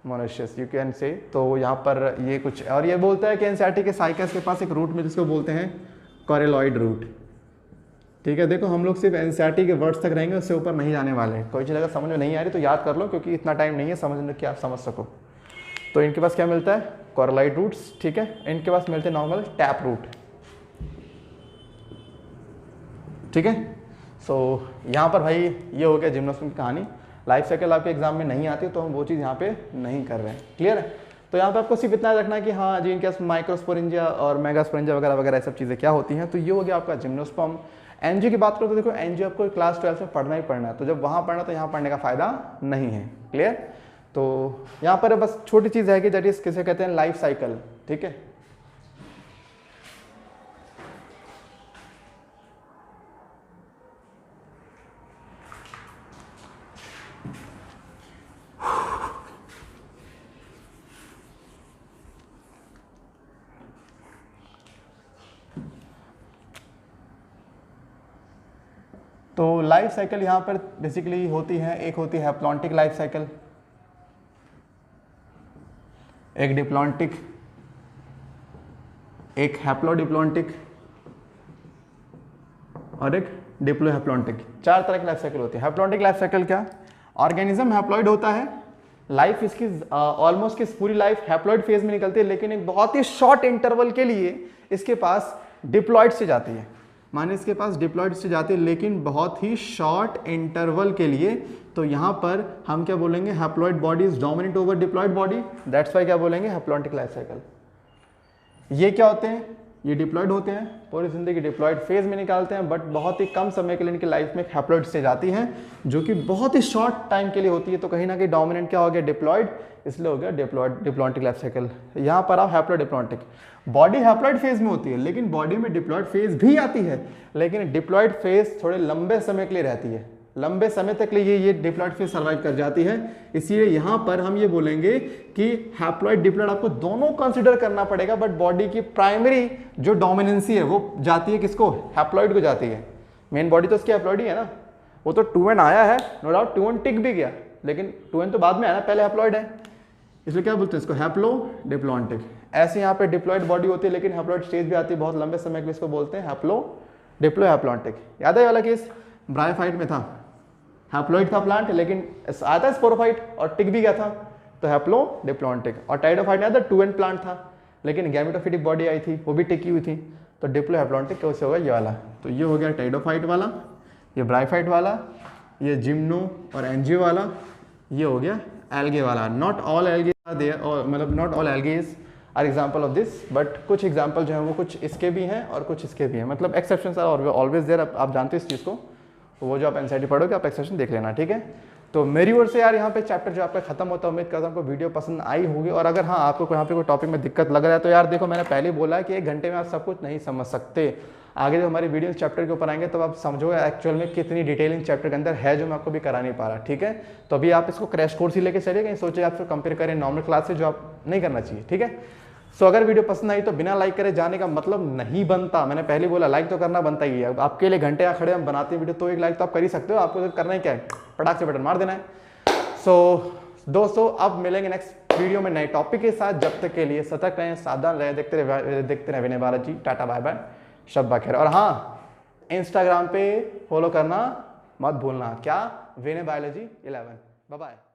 monoecious, you can say. तो यहाँ पर ये कुछ, और ये बोलता है कि एनसीईआरटी के साइकस के पास एक रूट में जिसको बोलते हैं कॉरेलॉइड रूट, ठीक है। देखो हम लोग सिर्फ एनसीईआरटी के वर्ड्स तक रहेंगे, उससे ऊपर नहीं जाने वाले। कोई चीज़ अगर समझ में नहीं आ रही तो याद कर लो, क्योंकि इतना टाइम नहीं है समझने कि आप समझ सको। तो इनके पास क्या मिलता है, कॉरेलॉइड रूट्स, ठीक है। इनके पास मिलते हैं नॉर्मल टैप रूट, ठीक है। सो यहाँ पर भाई ये हो गया जिम्नोस्पर्म की कहानी। लाइफ साइकिल आपके एग्जाम में नहीं आती तो हम वो चीज़ यहाँ पे नहीं कर रहे हैं, क्लियर है। तो यहाँ पे आपको सिर्फ इतना रखना है कि हाँ जी इनके पास माइक्रोस्पोरेंजिया और मेगास्पोरेंजिया वगैरह वगैरह सब चीज़ें क्या होती हैं। तो ये हो गया आपका जिम्नोस्पर्म। एनजीओ की बात करो तो देखो एनजीओ आपको क्लास 12 में पढ़ना ही पढ़ना है, तो जब वहाँ पढ़ना तो यहाँ पढ़ने का फायदा नहीं है, क्लियर। तो यहाँ पर बस छोटी चीज़ है कि दैट इज किसे कहते हैं लाइफ साइकिल, ठीक है। तो लाइफ साइकिल यहाँ पर बेसिकली होती है, एक होती है हैप्लॉन्टिक लाइफ साइकिल, एक डिप्लॉन्टिक, एक हैप्लोडिप्लॉन्टिक और एक डिप्लोहैप्लॉन्टिक। 4 तरह की लाइफ साइकिल होती है। हैप्लॉन्टिक लाइफ साइकिल क्या, ऑर्गेनिज्म हैप्लॉइड होता है, लाइफ इसकी ऑलमोस्ट की पूरी लाइफ हैप्लॉइड फेज में निकलती है, लेकिन एक बहुत ही शॉर्ट इंटरवल के लिए इसके पास डिप्लॉइड से जाती है। माने इसके पास डिप्लॉयड स्टेज आती है लेकिन बहुत ही शॉर्ट इंटरवल के लिए, तो यहाँ पर हम क्या बोलेंगे, haploid body is dominant over diploid body, that's why क्या बोलेंगे, हैप्लॉन्टिक लाइफ साइकिल। ये क्या होते हैं, ये डिप्लॉयड होते हैं, पूरी जिंदगी डिप्लॉयड फेज में निकालते हैं, बट बहुत ही कम समय के लिए इनकी लाइफ में एक हैप्लॉइड स्टेज आती है जो कि बहुत ही शॉर्ट टाइम के लिए होती है, तो कहीं ना कहीं डोमिनेंट क्या हो गया, डिप्लॉयड, इसलिए हो गया डिप्लॉयड डिप्लॉन्टिक लाइफ साइकिल। यहाँ पर आप haploid diplontic, body haploid phase में होती है लेकिन बॉडी में डिप्लॉयड फेज भी आती है, लेकिन डिप्लॉयड फेज थोड़े लंबे समय के लिए रहती है, लंबे समय तक लिए ये डिप्लॉयड फेज सर्वाइव कर जाती है। इसलिए यहाँ पर हम ये बोलेंगे कि हैप्लॉइड डिप्लॉयड आपको दोनों कंसीडर करना पड़ेगा, बट बॉडी की प्राइमरी जो डोमिनेंसी है वो जाती है किसको, हैप्लॉइड को जाती है। मेन बॉडी तो उसकी हैप्लॉइड ही है ना, वो तो 2n आया है नो डाउट, 2n टिक भी गया, लेकिन 2n तो बाद में आया ना, पहले हैप्लॉइड है, इसलिए क्या बोलते हैं इसको, हैप्लो डिप्लॉन्टिक। ऐसे यहाँ पे डिप्लॉयड बॉडी होती है लेकिन हैप्लॉइड स्टेज भी आती है बहुत लंबे समय के लिए, इसको बोलते हैं हैप्लो डिप्लो हैप्लॉन्टिक। याद है वाला केस, ब्रायोफाइट में था, हैप्लॉइड था प्लांट लेकिन आया था स्पोरोफाइट और टिक भी गया था, तो हैप्लो डिप्लॉन्टिक। और टाइडोफाइट में था 2n प्लांट था लेकिन गैमेटोफिटिक बॉडी आई थी, वो भी टिकी हुई थी, तो डिप्लो हैप्लॉन्टिक कैसे होगा, ये वाला। तो ये हो गया टाइडोफाइट वाला, ये ब्रायोफाइट वाला, ये जिम्नो और एंजियो वाला, ये हो गया एल्गे वाला। नॉट ऑल एल्गे मतलब not all algaes are example of this, but कुछ एग्जाम्पल जो है वो कुछ इसके भी हैं और कुछ इसके भी हैं, मतलब एक्सेप्शंस आर ऑलवेज देयर, आप जानते हो इस चीज़ को, तो वो जो आप एनसीईआरटी पढ़ोगे आप एक्सेप्शन देख लेना, ठीक है। तो मेरी ओर से यार यहाँ पे चैप्टर जो आपका खत्म होता है, उम्मीद करता हूँ आपको वीडियो पसंद आई होगी। और अगर हाँ आपको यहाँ पे कोई टॉपिक में दिक्कत लग रहा है तो यार देखो, मैंने पहले बोला है कि 1 घंटे में आप सब कुछ नहीं समझ सकते, आगे जब हमारी वीडियो चैप्टर के ऊपर आएंगे तो आप समझोगे एक्चुअल में कितनी डिटेलिंग चैप्टर के अंदर है जो मैं आपको भी करा नहीं पा रहा, ठीक है। तो अभी आप इसको क्रैश कोर्स ही लेके चलिए, कहीं सोचे आपसे कंपेयर करें नॉर्मल क्लास से, जो आप नहीं करना चाहिए, ठीक है। सो अगर वीडियो पसंद आई तो बिना लाइक करे जाने का मतलब नहीं बनता, मैंने पहले बोला लाइक तो करना बनता ही है। अब आपके लिए घंटे यहाँ खड़े हम बनाते हैं वीडियो, तो 1 लाइक तो आप कर ही सकते हो, आपको तो करना ही क्या है, फटाक से बटन मार देना है। सो दोस्तों अब मिलेंगे नेक्स्ट वीडियो में नए टॉपिक के साथ, जब तक के लिए सतर्क रहें, सावधान रहें, देखते रहे विनय भारत जी, टाटा बाय बाय, शब्बा खैर। और हाँ, इंस्टाग्राम पे फॉलो करना मत भूलना, क्या, विनय बायोलॉजी 11, बाय बाय।